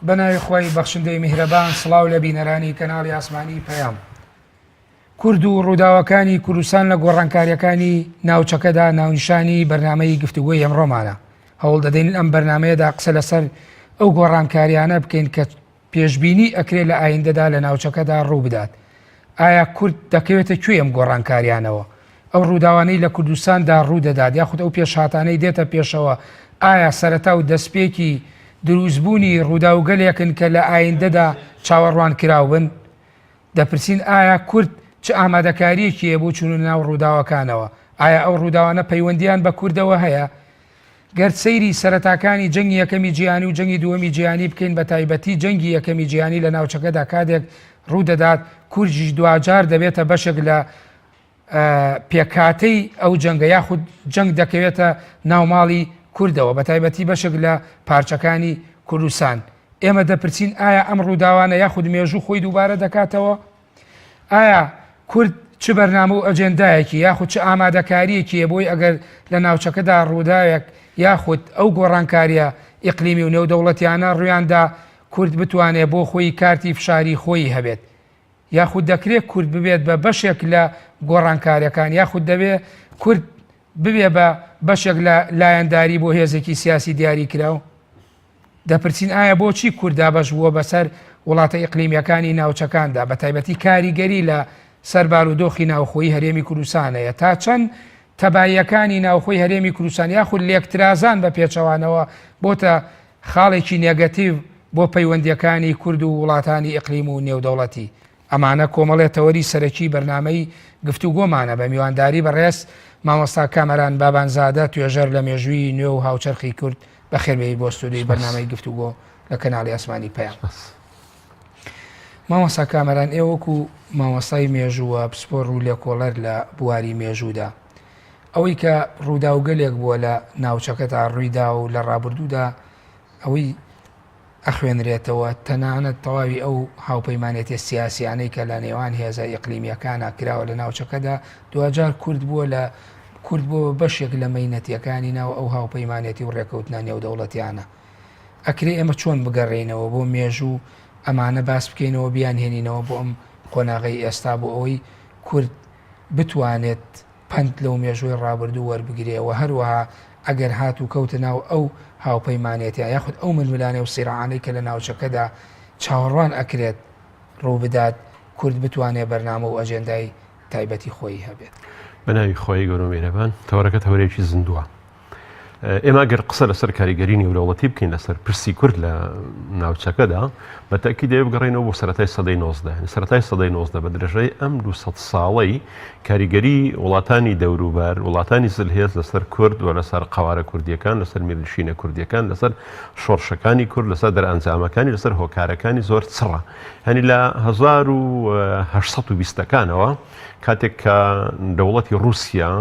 بەناوی خۆی بەخشندەی میهرەبان سڵاو لە بینەرانی کەناڵی ئاسمانی پەیام. کورد و ڕووداوەکانی کوردستان لە گۆڕانکاریەکانی ناوچەکەدا ناونیشانی بەرنامەی گفتوگۆی ئەمڕۆمانە. هەوڵ دەدەین ئەم بەرنمەیەدا قسە لەسەر ئەو گۆڕانکاریانە بکەین کە پێشبینی ئەکرێت لە ئایندەدا لە ناوچەکەدا ڕوو بدات. ئایا کورد دەکەوێتە کوێ ئەم گۆڕانکاریانەوە؟ ئەو ڕووداوانەی لە کوردستاندا ڕوو دەدات یاخود ئەو پێشهاتانەی دێتە پێشەوە ئایا سەرەتا و دەستپێکی دروستبوونی ڕووداوگەلێکن کە لە ئایندەدا چاوەڕوان کراو بن؟ دەپرسین ئایا کورد چ ئامادەکاریەکیە بۆ چوون ناو ڕووداوەکانەوە؟ ئایا ئەو ڕووداوانە پەیوەندیان بە کوردەوە هەیە؟ گەر سەیری سەرەتاکانی جەنگی یەکەمی جیهانی و جەنگی دووەمی جیهانی بکەین بە تایبەتی جەنگی یەکەمی جیهانی لە ناوچەکەدا کاتێک ڕوو دەدات کوردیش دوجار دەبێتە بەشێک لە پێکاتەی ئەو جەنگە یاخود جەنگ دەکەوێتە ناوماڵی کوردەوە بە تایبەتی بەشێک لە پارچەکانی کوردستان. ئێمە دەپرسین ئایا ئەم ڕووداوانە یاخود مێژوو خۆی دووبارە دەکاتەوە؟ ئایا کورد چ بەرنامە و ئەجێندایەکی یاخود چ ئامادەکاریەکیە بۆی ئەگەر لە ناوچەکەدا ڕووداوێک یاخود ئەو گۆڕانکاریە ئیقلیمی و نێودەوڵەتیانە ڕوویاندا کورد بتوانێت بۆ خۆی کارتی فشاری خۆی هەبێت؟ یاخود دەکرێت کورد ببێت بە بەشێک لە گۆڕانکاریەکان یاخود دەبێت کورد ببێ بە بەشێک لە لایەنداری بۆ هێزێکی سیاسی دیاری کراو؟ دەپرسین ئایا بۆچی کووردا بەش بووە بەسەر وڵاتە ئیقلیمیەکانی ناوچەکاندا بە تایبەتی کاریگەری لە سەر بارودۆخی ناوخۆیی هەرێمی کوردستانەیە تا چەند تەباییەکانی ناوخۆی هەرێمی کوردستان یاخود لێکترازان بە پێچەوانەوە بۆتە خاڵێکی نێگەتیڤ بۆ پەیوەندیەکانی کورد و وڵاتانی ئیقلیم و نێودەوڵەتی. ئەمانە کۆمەڵێ تەوەری سەرەکی بەرنامەی گفتوگۆمانە بە میوانداری بەڕێز مامۆستا کامەران بابانزادە توێژەر لە مێژووی نوێ و هاوچەرخی کورد بەخێربێی بۆ ستودیۆی بەرنامەی گفتوگۆ لە کەناڵی ئاسمانی پەیام. مامۆستا کامەران ئێوەکو مامۆستای مێژووە پسپۆڕ و لێکۆڵەر لە بواری مێژوودا ئەوەی کە ڕووداوگەلێک بووە لە ناوچەکەتا ڕوویدا و لە ڕابردوودا ئەوەی ئەخوێنرێتەوە تەنانەت تەواوی ئەو هاوپەیمانێتی سیاسیانەی کە لە نێوان هێزە ئیقلیمیەکانە کراوە لە ناوچەکەدا دوجار کورد بووە بەشێک لە مەینەتیەکانی ناو ئەو هاوپەیمانێتی و ڕێکەوتنە نێودەوڵەتیانە. ئەکرێ ئێمە چۆن بگەڕێینەوە بۆ مێژوو ئەمانە باس بکەینەوە بیان هێنینەوە بۆ ئەم قۆناغی ئێستا بۆ ئەوەی کورد بتوانێت پند لەو مێژووی ڕابردوو وەربگرێەوە هەروەها ئەگەر هات و کەوتە ناو ئەو هاوپەیمانێتیان یاخود ئەو ململانێ و سیرعانەی کە لە ناوچەکەدا چاوەڕوان ئەکرێت ڕوو بدات کورد بتوانێت بەرنامە و ئەجێندای تایبەتی خۆی هەبێت. بەناوی خۆی گەورە و میهرەبان تەوەرەکە تەوەرێکی زیندووە. ئێمە گەر قسە لەسەر کاریگەری نێودەوڵەتی بکەین لەسەر پرسی کورد لە ناوچەکەدا بەتەکی دەیە بگەڕێنەوە بۆ سەرەتای سەدەی 19 سەرەتای سەدەی 19 بە درێژەی ئەم 200 ساڵەی کاریگەری وڵاتانی دەوروبەر وڵاتانی زلهێز لەسەر کورد و لەسەر قوارە کوردیەکان لەسەر میرنشینە کوردیەکان لەسەر شۆڕشەکانی کورد لەسەر دەرئەنجامەکانی لەسەر هۆکارەکانی زۆر چڕە. هەنی لە 1820ەکانەوە کاتێک کە دەوڵەتی رووسیا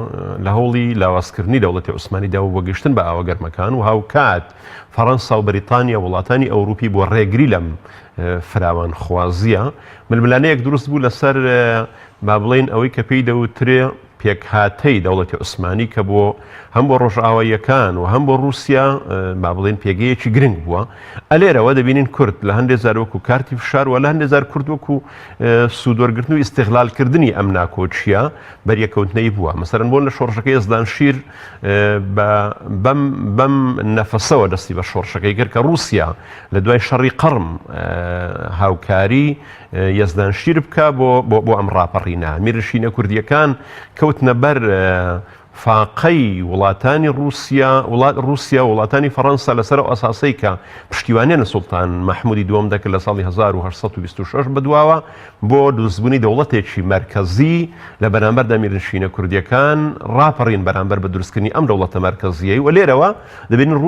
لە هەوڵی لاوازکردنی دەوڵەتی عوسمانی دا و وەگەشتن بە ئاوەگەرمەکان و هاوکات فەڕەنسا و بەریتانیا وڵاتانی ئەوروپی بۆ ڕێگری لەم فراوان خوازیە ململانەیەک دروست بوو لەسەر با بڵێن ئەوەی کە پێی دەوترێ پێکهاتەی دەوڵەتی عوسمانی کە بۆ هەم بۆ ڕۆژئاواییەکان و هەم بۆ رووسیا با بڵێن پێگەیەکی گرنگ بووە. ئەلێرەوە دەبینین کورد لە هەندێک زار وەکو کارتی فشار و لە هەندێک زار کورد وەکو سوودوەرگرتن و ئیستیغلالکردنی ئەم ناکۆچیە بەریەکەوتنەی بووە. مەسەرەن بۆن لە شۆڕشەکەی یەزدانشیر بەم نەفەسەوە دەستی بە شۆڕشەکەی کرد کە رووسیا لە دوای شەڕی قەڕم هاوکاری یەزدانشیر بکە بۆ ئەم ڕاپەڕینە. میرنشینە کوردیەکان کەوتنە بەر فاقەی وڵاتانی رووسیا وڵاتانی فەڕەنسا لەسەر ئەساسەی کە پشتیوانیان لە سوڵتان مەحموودی دووەم دەکرد لە ساڵی 1826 بەدواوە بۆ دروستبوونی دەوڵەتێکی مەرکەزی لە بەرامبەردا میرنشینە کوردیەکان ڕاپەڕین بەرامبەر بە دروستکردنی ئەم دەوڵەتە مەرکەزیەی و لێرەوە دەبینین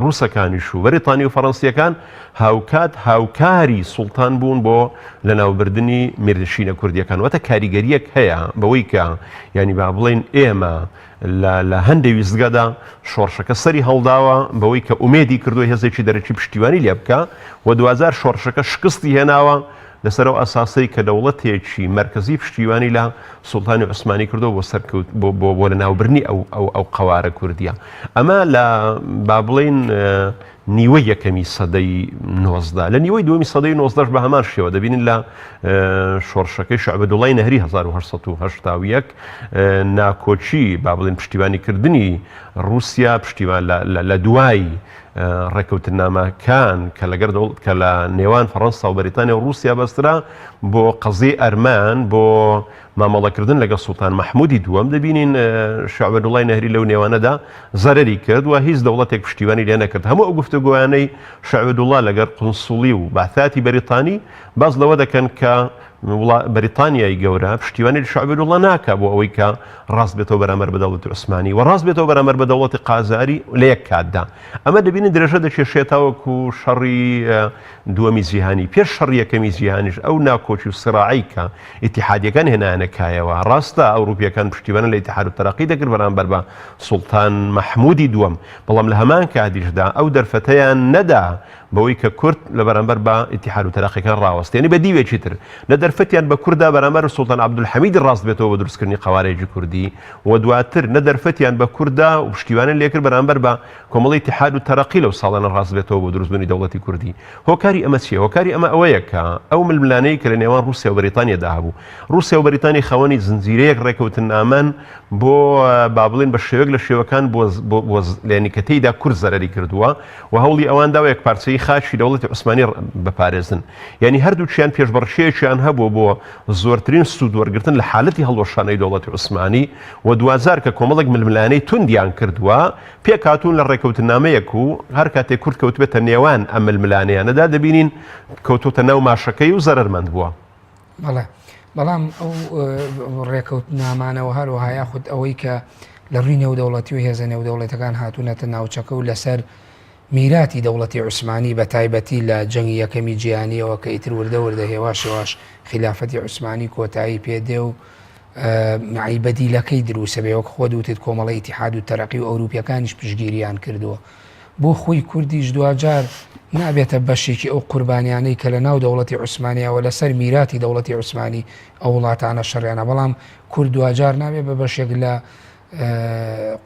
رووسەکانیش و بەریتانی و فەڕەنسیەکان هاوکاری سوڵتان بوون بۆ لەناوبردننی میرنشینە کوردیەکان واتە کاریگەریەک هەیە بەوەی کە ینی با بڵێن ئێمە لە هەندێک ویستگەدا شۆڕشەکە سەری هەڵداوە بەوەی کە ئومێدی کردووە هێزێکی دەرەکی پشتیوانی لێ بکە و 2000 شۆڕشەکە شکستی هێناوە لەسەر ئاساسەی کە دەوڵەتێکی مرکزی پشتیوانی لە سوڵتانی عوسمانی کردەوە بۆ سەرکەوت بۆ لەناوبردنی ئەو قەوارە کوردیە. ئەمە لە با بڵێن نیوەی یەکەمی سەدەی 19 لە نیوەی دووەمی سەدەی 19 بە هەمان شێوە دەبینین لە شۆڕشەکەی شەعبەدوڵای نەهری 1881 ناکۆچی با بڵێن پشتیوانیکردنی رووسیا پشتیوان لە دوای ڕێکەوتنامەکان کە لە نێوان فەڕەنسا و بەریتانیا و رووسیا بەسترا بۆ قەزەی ئەرمان بۆ مامەڵەکردن لەگە سوڵتان مەحموودی دووەم دەبینین شەعبەدوڵای نەهری لەو نێوانەدا زەرەری کرد و هیچ دەوڵەتێک پشتیوانی لێ نەکرد. هەموو ئەو گفتوگۆیانەی شەعبەدوڵا لەگەر قونسوڵی و بەعثاتی بەریتانی باز لەوە دەکەن کە بەریتانیای گەورە پشتیوانی شەعبەدوڵا ناکە بۆ ئەوەی کە ڕاست بێتەوە بەرامبەر بە دەوڵەتی عوسمانی و ڕاست بێتەوە بەرامبەر بە دەوڵەتی قاجاری لە یەک کاتدا. ئەمە دەبینین درێژە دەکێشێتەوەکو شەڕی دووەمی جیهانی پێش شەڕی یەکەمی جیهانیش ئەو ناکۆچی و سراعی کە ئیتیحادیەکان هێنانەکایەوە ڕاستە ئەوروپیەکان پشتیوانە لە ئیتیحاد و تەرەقی دەکرد بەرامبەر بە سوڵتان مەحموودی دووەم، بەڵام لە هەمان کاتیشدا ئەو دەرفەتەیان نەدا بەوەی کە کورد لە بەرامبەر بە ئیتیحاد و تەرەقیەکان ڕاوەستێنی بە دیوێکی تر لە دەرفەتیان بە کووردا بەرامبەر سوڵتان عەبدولحەمیدی ڕاست بێتەوە بە دروستکردنی قەوارێجی کوردی و دواتر نە دەرفەتیان بە کووردا و پشتیوانیان لێکرد بەرامبەر بە کۆمەڵی ئیتیحاد و تەرەقی لەو ساڵانە ڕاست بێتەوە بۆ دروستبوونی دەوڵەتی کوردی. هۆکاری ئەمە چییە؟ هۆکاری ئەمە ئەوەیە کە ئەو ململانەی کە لە نێوان رووسیا و بەریتانیادا هەبوو، رووسیا و بەریتانی خەوەنی زنجیرەیەک ڕێکەوتنامەن بۆ با بڵێن بە شێوەیەک لە شێوەکان بۆ لێنی کە تێیدا کورد زەرەری کردووە و هەوڵی ئەوان داوە یەک پارچەی خاچی دەوڵەتی عوسمانی بپارێزن. یعنی هەردووچیان پێشبڕکێیەکیان هەبوو بۆ زۆرترین سوود وەرگرتن لە حالەتی هەڵوەشانەی دەوڵەتی عوسمانی و دوازار کە کۆمەڵێک ململانەی توندیان کردووە پێکهاتوون لە ڕێکەوتنامەیەک و هەر کاتێک کورد کەوتبێتە نێوان ئەم ململانەیانەدا دەبینین کەوتوتە ناو ماشەکەی و زەرەرمەند بووە. بەڵام ئەو ڕێکەوتنامانەوە هەروەها یاخود ئەوەی کە لە ڕووی نێودەوڵەتی و هێزە نێودەوڵەتەکان هاتوونەتە ناوچەکە و لەسەر میراتی دەوڵەتی عوسمانی بە تایبەتی لە جەنگی یەکەمی جیهانیەوە کە ئیتر وردە هێواش هێواش خلافەتی عوسمانی کۆتایی پێدێ و معی بەدیلەکەی دروسە بێ وەک خۆ دوتت کۆمەڵی ئیتیحاد و تەرەقی و ئەوروپیەکانیش پشگیریان کردووە. بۆ خۆی کوردیش دوجار نابێتە بەشێکی ئەو قوربانیانەی کە لە ناو دەوڵەتی عوسمانیەوە لەسەر میراتی دەوڵەتی عوسمانی ئەو وڵاتانە شەڕیانە، بەڵام کورد دوجار نابێت بە بەشێک لە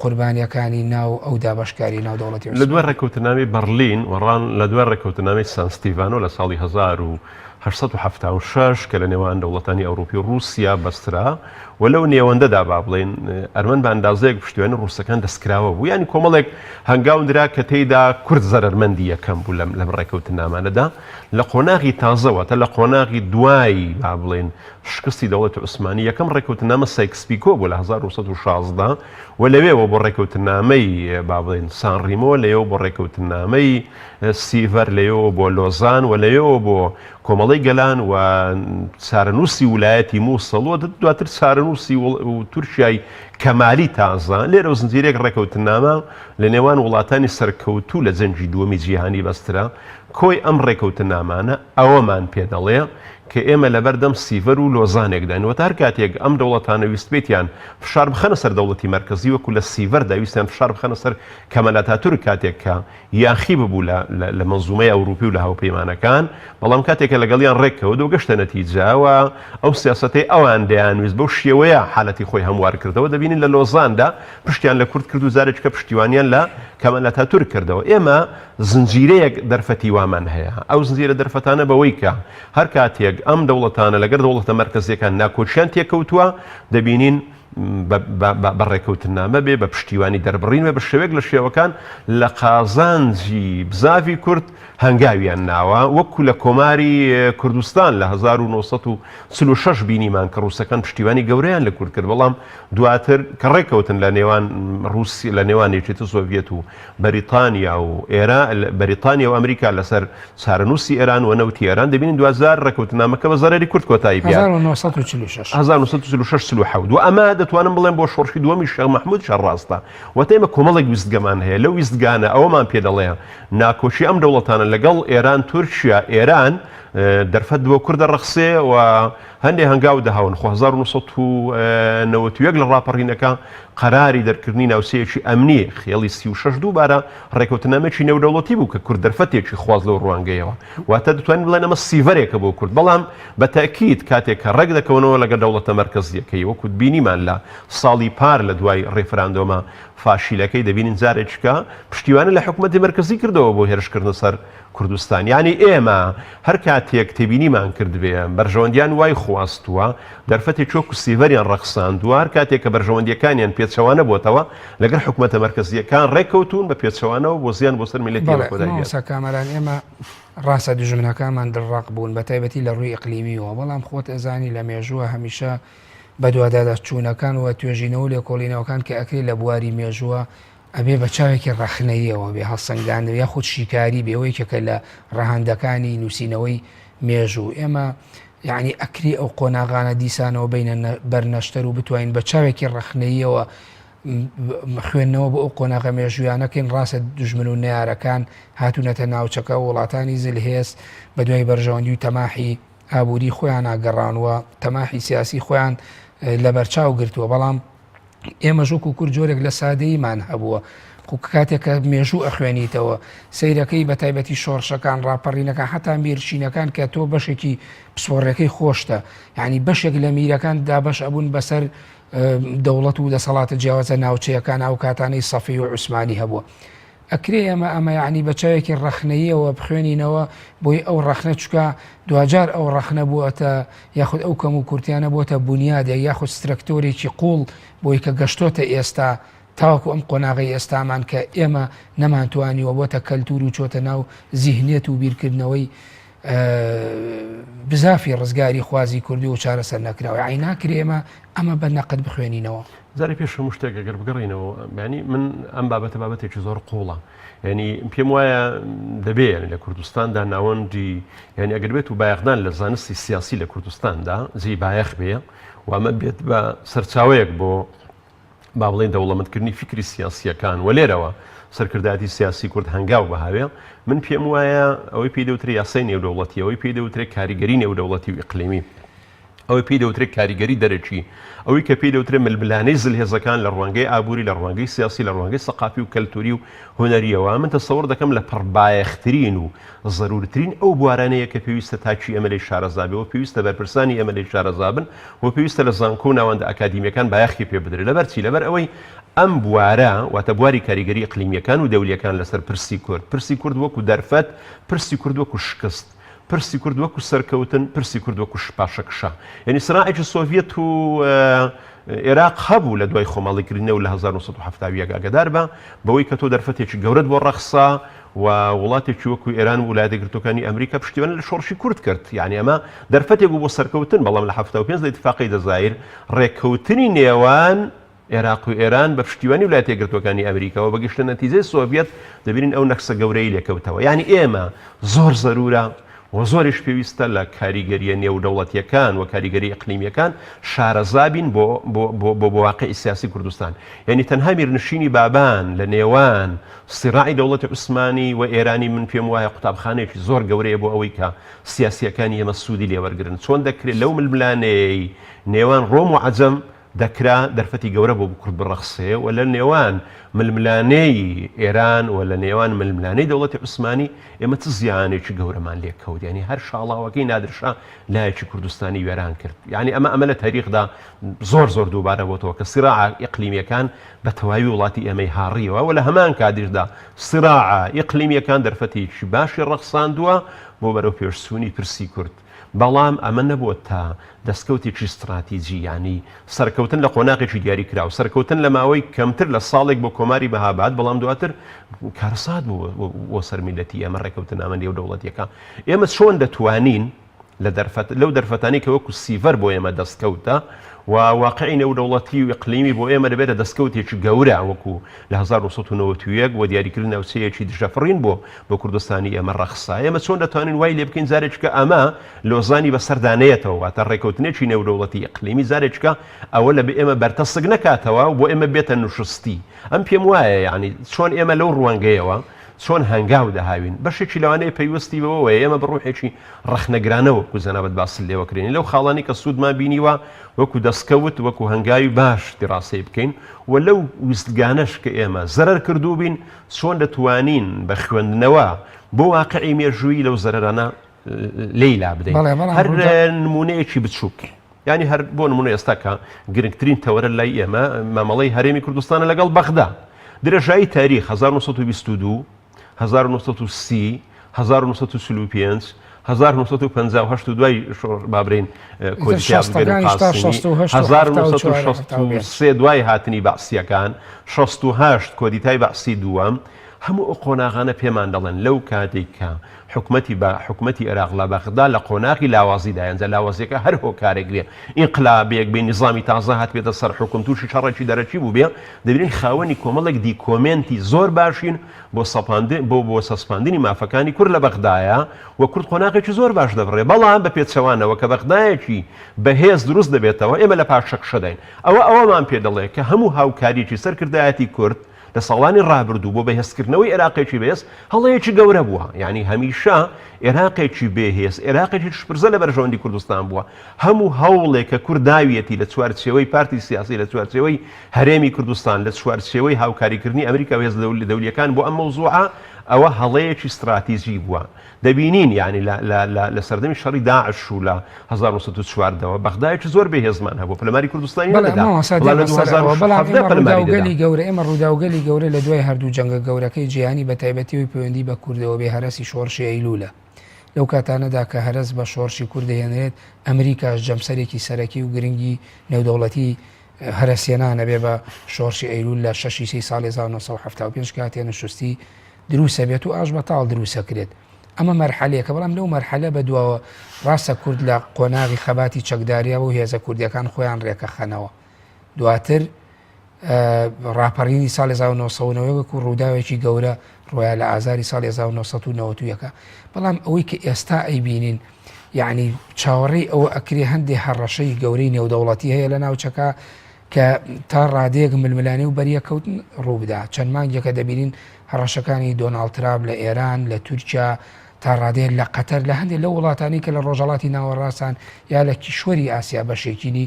قوربانیەکانی ناو ئەو دابەشکاری ناو دەوڵەتی عوسمانی. لە دوای ڕێکەوتنامەی بەرلین وەڕان لە دوای ڕێکەوتنامەی سان ستیڤانۆ لە ساڵی 1876 کە لە نێوان دەوڵەتانی ئەوروپی و رووسیا بەسترا و لەو نێوەندەدا با بڵێن ئەرمەن بە ئەندازەیەک پشتیوانی ڕووسەکان دەستکراوە بوو، ینی کۆمەڵێک هەنگاوندرا کە تێیدا کورد زەرەرمەندی یەکەم بوو لەم ڕێکەوتنامانەدا لە قۆناغی تازەوە تا لە قۆناغی دوایی با بڵێن شکستی دەوڵەتی عوسمانی یەکەم ڕێکەوتنامە سایکس-پیکۆ بوو لە 1916 و لەوێەوە بۆ ڕێکەوتنامەی با بڵێن سان ڕیمۆ، لەوێەوە بۆ ڕێکەوتنامەی سیڤەر، لەوێەوە بۆ لۆزان و لەوێەوە بۆ کۆمەڵی گەلان و چارەنووسی ویلایەتی مووسڵ و دواتر چارەنووسی و تورکیای کەمالی تازە. لێرە زنجیرێک ڕێکەوتنامە لە نێوان وڵاتانی سەرکەوتوو لە جەنگی دووەمی جیهانی بەسترا کۆی ئەم ڕێکەوتنامانە ئەوەمان پێ دەڵێ کە ئێمە لەبەردەم سیڤەر و لۆزانێکداین و تا هەر کاتێک ئەم دەوڵەتانە ویست بێتیان فشار بخەنە سەر دەوڵەتی مەرکەزی وەکو لە سیڤەردا ویستیان فشار بخەنە سەر کەمەل ئاتاتورک کاتێک کە یاخی ببوو لە مەنزومەی ئەوروپی و لە هاوپەیمانەکان، بەڵام کاتێکە لەگەڵیان ڕێکەوە و گەشتە نەتیجاوە ئەو سیاسەتەی ئەوان دەیانویست بەو شێوەیە حالەتی خۆی هەموار کردەوە. دەبینین لە لۆزاندا پشتیان لە کورد کرد و زارێککە پشتیوانیان لە کەمەل ئاتاتورک کردەوە. ئێمە زنجیرەیەک دەرفەتی وامان هەیە، ئەو زنجیرە دەرفەتانە بەوەی کە هەر کاتێک ئەم دەوڵەتانە لەگەر دەوڵەتە مەرکەزیەکان ناکۆچیان تێکەوتووە دەبینین بە ڕێکەوتنامە بێ بە پشتیوانی دەربڕین بە شێوەیەک لە شێوەکان لە قازانجی بزاوی کورد هەنگاویان ناوە، وەکو لە کۆماری کوردستان لە 1936 بینیمان کە ڕووسەکان پشتیوانی گەورەیان لە کورد کرد، بەڵام دواتر کە ڕێکەوتن لە نێوان رووسی لە نێوان نێچێتە سۆڤیەت و بەریتانیا و بەریتانیا و ئەمریکا لەسەر چارەنووسی ئێران و نەوتی ئێران دەبینین دوازار ڕێکەوتنامەکە بە زەرەری کورد کۆتایی بێت 1946 و ئەمە دەتوانم بڵێن بۆ شۆڕشی دووەمی شێخ مەحموود شەڕاستە وەتەیمە کۆمەڵێک ویستگەمان هەیە. لەو ویستگانە ئەوەمان پێ دەڵێ ناکۆچی ئەم دەوڵەتانە لەگەڵ ئێران، تورکیا، ئێران دەرفەت بۆ کوردە ڕەخسێ و هەندێک هەنگاو دەهاون خۆ 1991 لە ڕاپەڕینەکە قەراری دەرکردنی ناوسەیەکی ئەمنی خێڵی 36 دووبارە ڕێکەوتنامێکی نێودەوڵەتی بوو کە کورد دەرفەتێکی خواز لەو ڕوانگەیەوە واتە دەتوانین بڵێن ئەمە سیڤەرێکە بۆ کورد بەڵام بە تاکید کاتێک کە ڕێک دەکەونەوە لەگە دەوڵەتە مەرکەزیەکەی وەکو بینیمان لە ساڵی پار لە دوای ڕێفراندۆمە فاشیلەکەی دەبینین جارێککە پشتیوانە لە حکوومەتی مەرکەزی کردەوە بۆ هێرشکردن سەر کوردستان یعنی ئێمە هەر کاتێک تێبینیمان کرد بێ بەرژەوەندیان وای خواستووە دەرفەتی چۆک و سیڤەریان ڕەخساندووە هەر کاتێک کە بەرژەوەندیەکانیان پێچەوانە بۆتەوە لەگەر حکوومەتە مەرکەزیەکان ڕێککەوتون بە پێچەوانەوە بۆ زیان بۆ سەر میلەتی کامەران ئێمە ڕاستە دژمنەکانمان دڕاق بوون بە تایبەتی لە ڕووی ئەقلیمیەوە بەڵام خۆت ئەزانی لە مێژووە هەمیشە بە دووادادە چوونەکان و توێژینەوە لێکۆڵینەوەکان کە ئەکری لە بواری مێژووە ئەبێ بە چاوێکی ڕەخنەیەوە بێ هەڵسەنگاندن یا خودت شیکاری بێەوەی کەکە لە ڕەهاندەکانی نووسینەوەی مێژوو ئێمە یعنی ئەکری ئەو قۆناغانە دیسانەوە بینە بەرنەشتەر و بتوانین بە چاوێکی ڕەخنەیەوە خوێندنەوە بۆ ئەو قۆناغە مێژویانەکەین ڕاستە دژمن و نارەکان هاتوونەتە ناوچەکە وڵاتانی زلهێز بە دوای بەرژەوەندی و تەماحی ئابووری خۆیان ئاگەڕانوە تەماحی سیاسی خۆیان لە بەرچاو گرتووە بەڵام ئێمە ژووک و کورد جۆرێک لە سادەیمان هەبووە کاتێک کە مێژوو ئەخوێنیتەوە سەیرەکەی بە تایبەتی شۆڕشەکان ڕاپەڕینەکان هەتا میرچینەکان کە تۆ بەشێکی پسۆڕەکەی خۆشتە یعنی بەشێک لە میرەکان دابەش ئەبوون بەسەر دەوڵەت و دەسەڵاتە جیاوازە ناوچەیەکان ئەو کاتانەی سەفی و عوسمانی هەبووە ئەکرێ ئەمە یعنی بە چاوێکی ڕەخنەیەوە بخوێنینەوە بۆی ئەو ڕەخنە چکە دوجار ئەو ڕەخنە بووەتە یاخود ئەو کەم و کورتیانە بۆتە بنیادێک یاخود سترەکتۆرێکی قوڵ بۆی کە گەشتۆتە ئێستا تاوەکو ئەم قۆناغی ئێستامان کە ئێمە نەمانتوانیوە بۆتە کەلتور و چۆتە ناو زیهنێت و بیرکردنەوەی بزافی ڕزگاری خوازی کوردی و چارەسەر نەکراوە عین ناکرێمە ئەمە بە نەقد بخوێنینەوە زاری پێش هەموو شتێک ئەگەر بگەڕینەوە ینی من ئەم بابەتێکی زۆر قوڵە ینی پێم وایە دەبێت لە کوردستاندا ناوەندی ینی ئەگەر بێت و بایەخدان لە زانستی سیاسی لە کوردستاندا زی بایەخ بێ و ئەمە بێت بە سەرچاوەیەک بۆ با بڵێن دەوڵەمەندکردنی فکری سیاسیەکان و لێرەوە سەرکرداتی سیاسی کورد هەنگاو بەهاوێ من پێم وایە ئەوەی پێی دەوترێت یاسای نێودەوڵەتی ئەوەی پێی دەوترێت کاریگەری نێودەوڵەتی و ئیقلیمی ئەوەی پێی دەوترێت کاریگەری دەرەکی ئەوەی کە پێی دەوترێت ململانەی زلهێزەکان لە ڕوانگەی ئابووری لە ڕوانگەی سیاسی لە ڕوانگەی سەقافی و کەلتوری و هونەریەوە من تەسەوڕ دەکەم لە پڕبایەخترین و ضرورترین ئەو بوارانەیە کە پێویستە تاچی ئەمەلەی شارەزابەوە پێویستە بەرپرسانی ئەمەلەی شارەزابن و پێویستە لە زانکۆ و ناوەندە ئەکادیمیەکان بایەخی پێ بدرێت لەبەرچی لەبەر ئەوەی ئەم بوارە واتە بواری کاریگەری ئیقلیمیەکان و دەولیەکان لەسەر پرسی کورد وەکو دەرفەت پرسی کورد وەکو شکست پرسی کورد وەکو سەرکەوتن پرسی کورد وەکو پاشەکشە یعنی سرائێکی سۆڤێت و عێراق هەبوو لە دوای خۆماڵیکردنەوە لە 1970 ئاگادار بە بەوەی کە تۆ دەرفەتێکی گەورەت بۆ ڕەخسا و وڵاتێکی وەکو ئێران و وڵاتە یەکگرتوەکانی ئەمریکا پشتیوان لە شۆڕشی کورد کرد یعنی ئەمە دەرفەتێک بوو بۆ سەرکەوتن بەڵام لە 75 لە ئیتفاقی دەزایر ڕێککەوتنی نێوان عێراق و ئێران بە پشتیوانی وڵاتە یەکگرتوەکانی ئەمریکا و بەگشتە نەتیجەی سۆڤێت دەبینین ئەو نەخسە گەورەی لێکەوتەوە یعنی ئێمە زۆر زەرورە و زۆریش پێویستە لە کاریگەریە نێودەوڵەتیەکان و کاریگەری ئەقلیمیەکان شارەزابین بۆ واقعی سیاسی کوردستان یعنی تەنها میرنشینی بابان لە نێوان سیراعی دەوڵەتی عوسمانی و ئێرانی من پێم وایە قوتابخانەیەکی زۆر گەورەیە بۆ ئەوەی کە سیاسیەکانی ئێمە سوودی لێوەرگرن چۆن دەکرێت لەو ململانەی نێوان ڕۆم و عەجەم دەکرا دەرفەتی گەورە بۆ کورد بڕەخسێ و لە نێوان ململانەی ئێران و لە نێوان ململانەی دەوڵەتی عوسمانی ئێمە چ زیانێکی گەورەمان لێکەوت ینی هەر شاڵاوەکەی نادرشا لایەکی کوردستانی وێران کرد یعنی ئەمە لە تاریخدا زۆر دووبارە بۆتەوە کە سیراعە ئیقلیمیەکان بە تەواوی وڵاتی ئێمەی هاڕیەوە و لە هەمان کاتیشدا سیراعە ئیقلیمیەکان دەرفەتێکی باشی ڕەخساندووە بۆ بەرەو پێشچوونی پرسی کورد بەڵام ئەمە نەبووە تا دەستکەوتێکی استراتیجی ینی سەرکەوتن لە قۆناغێکی دیاری کراوە سەرکەوتن لە ماوەی کەمتر لە ساڵێک بۆ کۆماری بەهابات بەڵام دواتر کارسات بوو بۆ سەرمیلەتی ئەمە ڕێکەوتن ئەمە نێودەوڵەتیەکان ئێمە چۆن دەتوانین لەو دەرفەتانی کە وەکو سیڤەر بۆ ئێمە دەستکەوتە و واقعی نێودەوڵەتی و ئیقلیمی بۆ ئێمە دەبێتە دەستکەوتێکی گەورە وەکو لە 1991 و دیاریکردن ناوچەیەکی دژەفڕین بۆ کوردستانی ئێمە ڕەخسا ئێمە چۆن دەتوانین وای لێ بکەین جارێککە ئەمە لۆزانی بەسەردانەیەتەوە واتە ڕێکەوتنێکی نێودەوڵەتی ئیقلیمی جارێککە ئەوە لە بە ئێمە بەرتەسک نەکاتەوە بۆ ئێمە بێتە نوشستی ئەم پێم وایە یعنی چۆن ئێمە لەو ڕوانگەیەوە چۆن هەنگاو دەهاوین بەشێکی لەوانەیە پەیوەستی بەوەوە ئێمە بڕوحێکی ڕەخنەگرانەوە وەکو زەنابەت باسی لێوەکرێن لەو خاڵانی کە سوودمان بینیوە وەکو دەستکەوت وەکو هەنگاوی باش دیڕاستەی بکەین و لەو ویستگانەش کە ئێمە زەرەر کردو بین چۆن دەتوانین بە خوێندنەوە بۆ واقعی مێژووی لەو زەرەرانە لێیلا بدەین هەر نمونەیەکی بچووک ینی هەر بۆ نمونە ئێستا کە گرنگترین تەوەرە لای ئێمە مامەڵەی هەرێمی کوردستانە لەگەڵ بەغدا درێژایی تاریخ 1922 1930 1935 1950 دوای بابرین کۆدیسیان 1963 دوای هاتنی بەعسیەکان 68 کۆدیتای بەعسی دووەم هەموو ئەو قۆناغانە پێمان دەڵێن لەو کاتێک کە حکومەتی عێراق لە بەغدا لە قۆناغی لاوازیدا یانجا لاوازیەکە هەر هۆکارێک بێ ئینقلابێک بێ نظامی تازە هات بێتە سەر حکوم تووشی شەڕێکی دەرەکی بوو بێ دەبینین خاوەنی کۆمەڵێک دیکۆمنتی زۆر باشین بۆ سەسپاندنی مافەکانی کورد لە بەغدایە و کورد قۆناغێکی زۆر باش دەبڕێ بەڵام بە پێچەوانەوە کە بەغدایەکی بەهێز دروست دەبێتەوە ئێمە لە پاش شەکشەداین ئەوەمان پێ دەڵێ کە هەموو هاوکاریی سەرکردایەتی کورد لە ساڵانی ڕابردوو بۆ بەهێزکردنەوەی عێراقێکی بێز هەڵەیەکی گەورە بووە یعنی هەمیشە عێراقێکی بێهێز عێراقێکی شپرزە لە بەرژەوەندی کوردستان بووە هەموو هەوڵێک کە کورداویەتی لە چوارچێوەی پارتی سیاسی لە چوارچێوەی هەرێمی کوردستان لە چوارچێوەی هاوکاریکردنی ئەمریکا و هێز دەولیەکان بۆ ئەم مەوزوعە ئەوە هەڵەیەکی استراتیژی بووە دەبینین یعنی لە سەردەمی شەڕی داعش و لە 1940ەوە بەغدایەکی زۆر بەهێزمان هەبوو پەلەماری کوردستانی ڕووداوگەلی گەورە ئێمە ڕووداوگەلی گەورە لە دوای هەردوو جەنگە گەورەکەی جیهانی بە تایبەتیەوەی پەیوەندی بە کوردەوە بێ هەرەسی شۆڕشی ئەیلولە لەو کاتانەدا کە هەرس بە شۆڕشی کورد دەهێنرێت ئەمریکاش جەمسەرێکی سەرەکی و گرنگی نێودەوڵەتی هەرسیێنانە بێ بە شۆڕشی ئەیلول لە 6 ساڵی 1975 کاتێ نەشستی دروسە بێت و ئاش بەتاڵ دروسەکرێت ئەمە مەرحەلەیەکە بەڵام لەو مەرحەلە بەدواوە ڕاستە کورد لە قۆناغی خەباتی چەکداریەوە و هێزە کوردیەکان خۆیان ڕێکە خەنەوە دواتر ڕاپەڕینی ساڵی 1990 و ڕووداوێکی گەورە ڕۆیان لە ئازاری ساڵی 1990 بەڵام ئەوەی کە ئێستا ئەیبینین یعنی چاوەڕێی ئەوە ئەکرێ هەندێک هەڕەشەی گەورەی نێودەوڵەتی هەیە لە ناوچەکە کە تا ڕادەیەک ململانی و بەریەکەوتن ڕووبدا چەند مانگێکە دەبینین هەڕەشەکانی دۆناڵد ترامپ لە ئێران لە تورکیا تا ڕادەیە لە قەتەر لە هەندێک لە وڵاتانی کە لە ڕۆژەڵاتی ناوەڕاستان یا لە کیشوەری ئاسیا بەشێکینی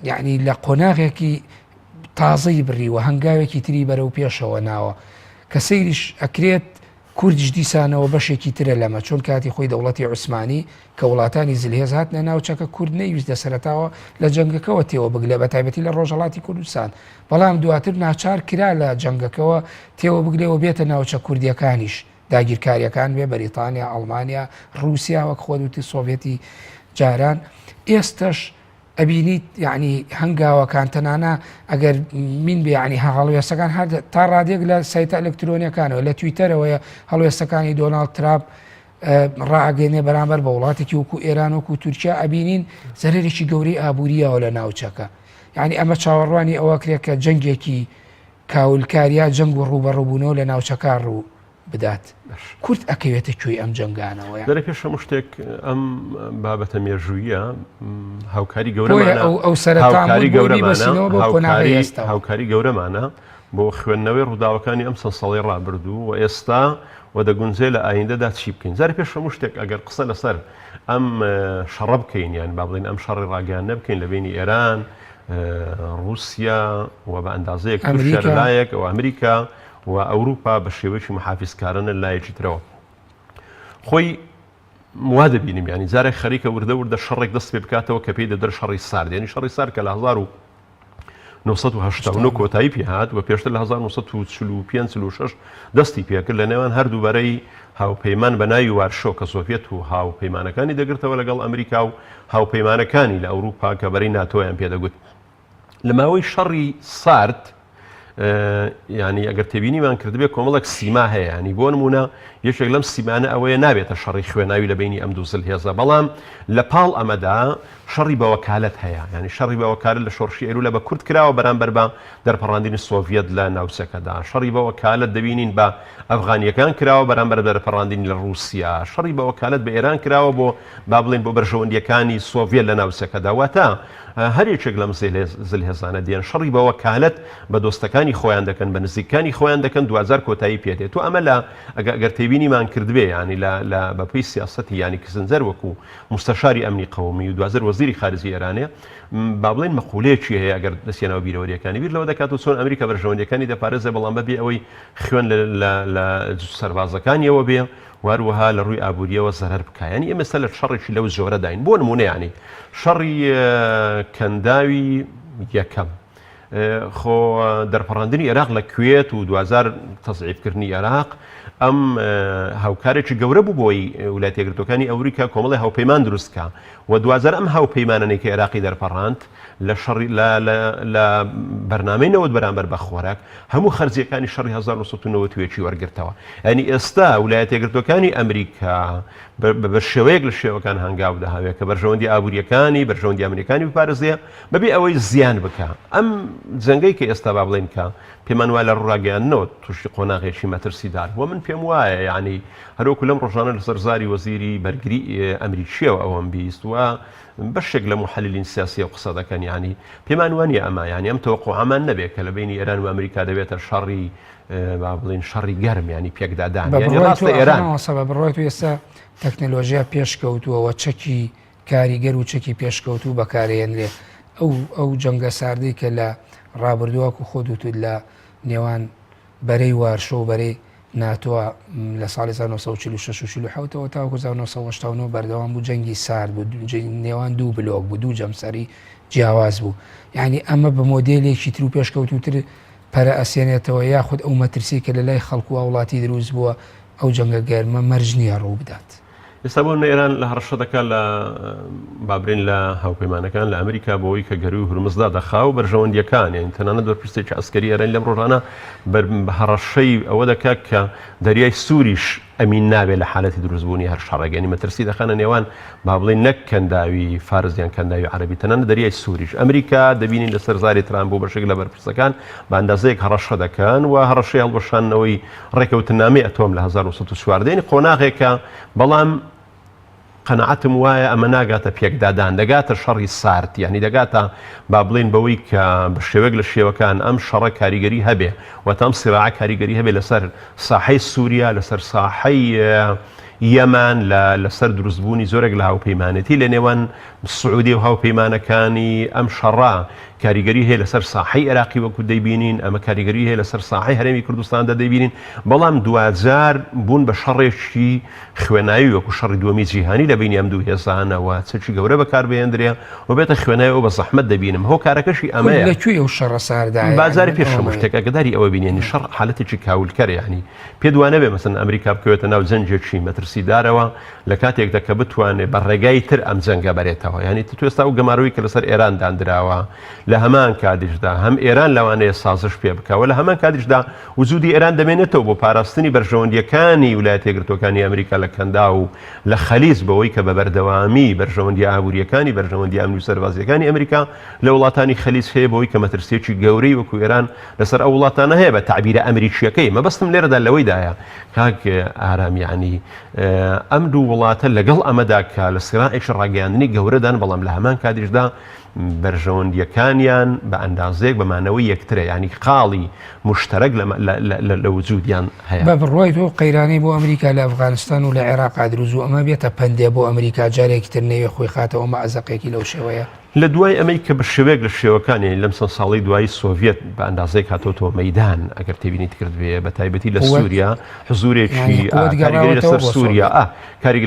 یعنی لە قۆناغێکی تازەی بڕیوە هەنگاوێکی تری بەرەو پێشەوە ناوە کە سەیریش ئەکرێت کوردیش دیسانەوە بەشێکی ترە لەمە چۆن کاتی خۆی دەوڵەتی عوسمانی کە وڵاتانی زلهێز هاتنە ناوچەکە کورد نەیویستە سەرەتاوە لە جەنگەکەەوە تێوە بگلێ بە تایبەتی لە ڕۆژەڵاتی کوردستان بەڵام دواتر ناچار کرا لە جەنگەکەەوە تێوە بگلێەوە بێتە ناوچە کوردیەکانیش داگیرکاریەکان بێ بەریتانیا ئەڵمانیا رووسیا وەک خۆدوتی سۆڤێتی جاران ئێستش ئەبینیت یعنی هەنگاوەکان تەنانە ئەگەر من بێ ینی هەڵوێستەکان هەر تا ڕادێک لە سایتە ئەلکترۆنیەکانەوە لە تویتەرەوەیە هەڵوێستەکانی دۆناڵد ترامپ ڕائگەێنێ بەرامبەر بە وڵاتێکی وەکو ئێران وەکو تورکیا ئەبینین زەرێکی گەورەی ئابوووریەوە لە ناوچەکە یعنی ئەمە چاوەڕوانی ئەوە کرێت کە جەنگێکی کاولکاریە جەنگ و ڕوبەڕووبوونەوە لە ناوچەکە ڕوو بدات کورد ئەکەوێتە کوێی ئەم جەنگانەوە دەرە پێش هەموو شتێک ئەم بابەتە مێژوویە هاوکاری گەورەمانە ئەو هاوکاری گەورەمانە بۆ خوێندنەوەی ڕووداوەکانی ئەم چەند ساڵی ڕابردوو و ئێستا و دەگونجێ لە ئایندەدا چی بکەین زار پێش هەموو شتێک ئەگەر قسە لەسەر ئەم شەڕە بکەین یان با بڵین ئەم شەڕی ڕاگەیاندە بکەین لە بینی ئێران رووسیا و بە ئەندازەیەک لایەک و ئەمریکا و ئەوروپا بە شێوەیەکی محافیزکارانە لایەکی ترەوە خۆی وا دەبینیم ینی جارێک خەریکە وردە شەڕێک دەست پێ بکاتەوە کە پێی دەدەر شەڕی سارد ینی شەڕی سارد کە لە 1970 کۆتایی پێهات و پێشتر لە 1945 دەستی پێکرد لە نێوان هەردووبەرەی هاوپەیمان بە ناوی وارشۆ کە سۆڤێت و هاوپەیمانەکانی دەگرتەوە لەگەڵ ئەمریکا و هاوپەیمانەکانی لە ئەوروپا کە بەرەی ناتۆیان پێدەگوت لە ماوەی شەڕی سارد ینی ئەگەر تێبینیمان کردبێ کۆمەڵک سیما هەیە ینی بۆ نمونە یەکێک لەم سیمانە ئەوەیە نابێتە شەڕی خوێناوی لە بینی ئەم دوو زلهێزە بەڵام لە پاڵ ئەمەدا شەڕی بە وەکالەت هەیە ینی شەڕی بە وەکالەت لە شۆڕشی ئێرولە بە کورد کراوە بەرامبەر بە دەرپەڕاندنی سۆڤێت لە ناوچەکەدا شەڕی بە وەکالەت دەبینین بە ئەفغانیەکان کراوە بەرامبەر دەرپەڕاندنی لە رووسیا شەڕی بە وەکالەت بە ئێران کراوە بۆ با بڵێن بۆ بەرژەوەندیەکانی سۆڤێت لە ناوچەکەدا واتە هەر یەکێک لەم زلهێزانە دێن شەڕی بە وەکالەت بە دۆستەکان هەڵوێستەکانی خۆیان دەکەن بە نزیکانی خۆیان دەکەن 2000 کۆتایی پێێت تو ئەمە لە ئەگەر تێبینیمان کردبێ ینی لە بەپی سیاسەتی ینی کزنجەر وەکو مستەشاری ئەمنی قەومی و 2000 وەزیری خارجی ئێرانێ با بڵێن مەقولەیەکی هەیە ئەگەر دەستێنەوە بیرەوەریەکانی بیر لەوە دەکات و چۆن ئەمریکا بەرژەوەندەکانی دەپارێزە بەڵام بەبێ ئەوەی خوێن لە سەربازەکانیەوە بێ واروها لە ڕووی ئابوووریەوە زەرەر بکایانی ئێمەستا لە شەڕێکی لەو زۆرە داین بۆ نمونە ینی شەڕی کەنداوی یەکەم خۆ دەرپەڕاندنی عێراق لە کوێت و 2000 تەزعیفکردنی عێراق ئەم هاوکارێکی گەورە بوو بۆی ویلایەتە یەکگرتووەکانی ئەوروپا کۆمەڵی هاوپەیمان دروستکە و 2000 ئەم هاوپەیمانانەی کە عێراقی دەرپەڕاند لە بەرنامەی بەرامبەر بە خۆراک هەموو خەرجیەکانی شەڕی 1990 وەرگرتەوە ئەنی ئێستا ویلایەتە یەکگرتووەکانی ئەمریکا بە شێوەیەک لە شێوەکان هەنگاو داهاوێت کە بەرژەوەندی ئابوووریەکانی بەرژەوەندی ئەمریکانی بپارێزێ بەبێ ئەوەی زیان بکە ئەم جەنگەی کە ئێستا با بڵێن کە پێمان وایە لە ڕاگەیاندنەوە تووشی قۆناغێکی مەترسیدار و من پێم وایە ینی هەروەکو لەم ڕۆژانە لەسەر زاری وەزیری بەرگری ئەمریکیەوە ئەوەم بیست وە بەشێک لە محللین سیاسی و قسە دەکەن ینی پێمان وانە ئەمە ینی ئەم تەوەقوعەمان نەبێت کە لە بینی ئێران و ئەمریکا دەبێتە شەڕی با بڵێن شەڕی گەرم ینی پێکدادان ڕاستە ئێران بڕۆیت و ئێستا تەکنەلۆژیا پێشکەوتووەوە چەکی کاریگەر و چەکی پێشکەوتوو بەکارێنرێ ئەو جەنگە ساردەی کە لە ڕابردووەک و خۆدوتت لە نێوان بەرەی وارشە و بەرەی ناتۆوە لە ساڵی 1946 تاوەکو 1970 بەردەوام بوو جەنگی سارد بوو نێوان دوو بلۆک بوو دوو جەمسەری جیاواز بوو یعنی ئەمە بە مۆدێلێکی تر و پێشکەوتوتر پەرە ئەسێنێتەوە یاخود ئەو مەترسی کە لە لای خەڵکو و وڵاتی دروست بووە ئەو جەنگە گەرمە مەرج نییە ڕوو بدات. ئێستا بۆ ئێران لە هەڕەشە دەکات لە بابرین لە هاوپەیمانەکان لە ئەمریکا بۆەوەی کە گەروی هورمزدا دەخا و بەرژەوەندیەکان یان تەنانەت وەرپرسێکی ئەسکەری ئێران لەم ڕۆژانە بە هەڕەشەی ئەوە دەکات کە دەریای سووریش ئەمین نابێت لە حالەتی دروستبوونی هەر شەڕێگەنی مەترسی دەخانە نێوان با بڵێن نەک کەنداوی فارزیان کەنداوی عەرەبی تەنانەت دەریای سووریش ئەمریکا دەبینین لەسەر زاری ترامپ بۆ بەشێک لە بەرپرسەکان بە ئەندازەیەک هەڕەشە دەکەن و هەڕەشەی هەڵبەشانەوەی ڕێکەوتنامەی ئەتۆم لە 1940 قۆناغێکە بەڵام قەنەعەتم وایە ئەمە ناگاتە پێکدادان دەگاتە شەڕی سارد یعنی دەگاتە با بڵێن بەوەی کە بە شێوەیەک لە شێوەکان ئەم شەڕە کاریگەری هەبێ و تام سیراعە کاریگەری هەبێ لەسەر ساحەی سووریا لەسەر ساحەی یەمان لەسەر دروستبوونی زۆرێک لە هاوپەیمانەتی لە نێوان سعودی و هاوپەیمانەکانی ئەم شەڕە کاریگەری هەیە لەسەر ساحەی عێراقی وەکو دەیبینین ئەمە کاریگەری هەیە لەسەر ساحەی هەرێمی کوردستاندا دەیبینین بەڵام 2000 بوون بە شەڕێکی خوێنایی وەکو شەڕی دووەمی جیهانی لە بینی ئەم دوو هێزانەوە چەکی گەورە بەکاربهێنرێ و بێتە خوێنایی و بە زەحمەت دەبینم هۆ کارەکەشی ئەمەیە لەکوێ ئەو شەڕە ساردایە بازاری پێشەوە شتێک ئەگەداری ئەوە بینێنی شەڕ حالەتێکی کاولکەرە یعنی پێ دوانە بێ مەسەن ئەمریکا بکەوێتە ناو جەنجێکی مەترسیدارەوە لە کاتێکدا کە بتوانێت بە ڕێگای تر ئەم جەنگە بەرێتەوە یعنی تو ئێستا و گەماروی کە لەسەر ئێران دانراوە لە هەمان کاتیشدا هەم ئێران لەوانەیە سازش پێ بکەوە لە هەمان کاتیشدا وجودی ئێران دەمێنێتەوە بۆ پاراستنی بەرژەوەندیەکانی ویلایەتە یەکگرتووەکانی ئەمریکا لە کەندا و لە خەلیج بەوەی کە بە بەردەوامی بەرژەوەندی ئابووریەکانی بەرژەوەندی ئەمنی و سەربازیەکانی ئەمریکا لە وڵاتانی خەلیج هەیە بەوەی کە مەترسیەکی گەورەی وەکو ئێران لەسەر ئەو وڵاتانە هەیە بە تعبیرە ئەمریکیەکەی مەبەستم لێرەدا لەوەیدایە کاک ئارام یعنی ئەم دوو وڵاتە لەگەڵ ئەمەدا کە لە سیراعێکی ڕاگەیاندنی گەورەدان بەڵام لە هەمان کاتیشدا بەرژەوەندیەکانیان بە ئەندازەیەک بەمانەوەی یەکترە ینی خاڵی مشتەرەک لە وجودیان هەیە بە بڕۆیت و قەیرانی بۆ ئەمریکا لە ئەفغانستان و لە عێراق دروست و ئەمە بێتە پەندێ بۆ ئەمریکا جارێکی تر نەوێ خۆی خاتەوە مەعزەقێکی لەو شێوەیە لە دوای ئەمەی کە بە شێوەیەک لە شێوەکانی لەم چەند ساڵی دوای سۆڤێت بە ئەندازەیەک هاتۆتەوە مەیدان ئەگەر تێبینیت کردبێ بە تایبەتی لە سووریا حزورێکی کاریگەری لەسەر سووریا کاری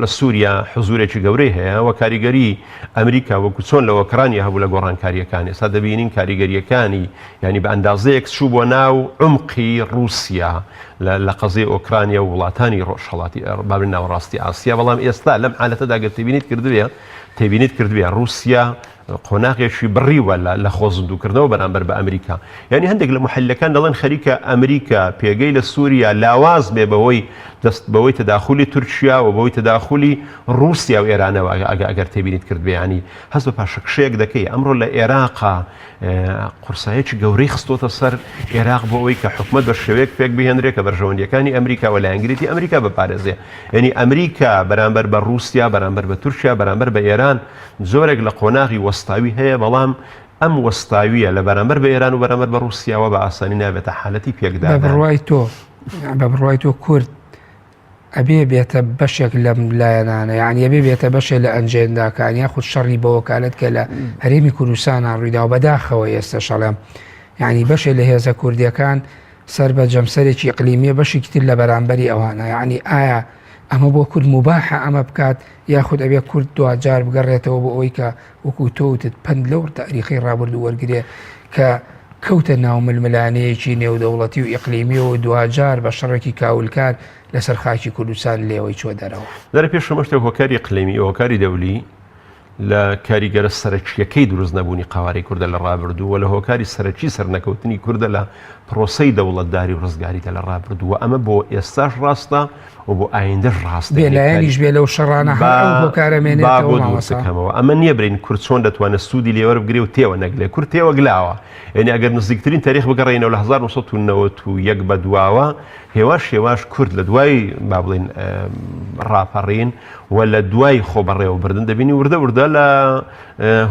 لە سووریا حزورێکی گەورەی هەیە و کاریگەری ئەمریکا وەکو چۆن لە ئۆکرانیا هەبوو لە گۆڕانکاریەکانی ئێستا دەبینین کاریگەریەکانی ینی بە ئەندازەیەک چوو بۆ ناو عمقی رووسیا لە قەزەی ئۆکرانیا و وڵاتانی ڕۆژهەڵاتی بابن ناوەڕاستی ئاسیا بەڵام ئێستا لەم حالەتەدا گەر تێبینیت کردوێ رووسیا قۆناغێکی بڕیوە لە خۆزندوکردنەوە بەرامبەر بە ئەمریکا یعنی هەندێک لە محلەکان دەڵێن خەریکە ئەمریکا پێگەی لە سووریا لاواز بێ بەوەی تەداخولی تورکیا و بەوەی تەداخولی رووسیا و ئێرانەوە ئەگەر تێبینیت کردبێ ینی هەست بە پاشەکشەیەک دەکەی ئەمڕۆ لە عێراقا قورسایەکی گەورەی خستۆتە سەر عێراق بۆ ئەوەی کە حکومەت بە شێوەیەک پێک بهێنرێت کە بەرژەوەندیەکانی ئەمریکا و لایەنگریتی ئەمریکا بپارێزێ ینی ئەمریکا بەرامبەر بە رووسیا بەرامبەر بە تورکیا بەرامبەر بە ئێران زۆرێک لە قۆناغی وەستاوی هەیە بەڵام ئەم وەستاویە لە بەرامبەر بە ئێران و بەرامبەر بە رووسیاوە بە ئاسانی نابێتە حالەتی پێکدان. بە بڕوای تۆ کورد ئەبێ بێتە بەشێک لەم لایەنانە، یعنی ئەبێ بێتە بەشێک لە ئەنجێنداکان یا خود شەڕی بە وەکالەت کە لە هەرێمی کوردستان ڕوویدا و بەداخەوە ئێستا شەڵێم، یعنی بەشێک لە هێزە کوردیەکان سەر بە جەمسەرێکی ئیقلیمیە بەشێکی تر لە بەرامبەری ئەوانە، یعنی ئایا ئەمە بۆ کورد مباحە ئەمە بکات یاخود ئەبێ کورد دوجار بگەڕێتەوە بۆ ئەوی کە وەکو تۆوتت پند لەو تاریخی ڕابردوو وەرگێ کە کەوتە ناو ململانەیەکی نێودەوڵەتی و ئیقلیمی و دوجار بە شەڕێکی کاولکار لەسەر خاکی کوردستان لێوەی چوە دەرەوە. دەرە پێش شەمەشتە هۆکاری ئیقلیمی هۆکاری دەولی لە کاریگەرە سەرەکیەکەی دروست نەبوونی قاواری کوردە لە ڕابردووە لە هۆکاری سەرەکی سەرنەکەوتنی کوردە لە پرۆسەی دەوڵەتداری و ڕزگاریدا لە ڕابردووە. ئەمە بۆ ئێستاش ڕاستە و بۆ ئایندەش ڕاستە بێلایەنیش بێ لەو شەڕانە هۆکارەمێنێتەوە. ئەمە نییە برین کورد چۆن دەتوانێت سوودی لێوە بگرێ و تێوە نەگلێ کورد تێوە گلاوە، یعنی ئەگەر نزیکترین تاریخ بگەڕێنەوە لە 1991 بە دواوە هێواش کورد لە دوای با بڵین ڕاپەڕین و لە دوای خۆبەڕێوە بردن دەبینی وردە لە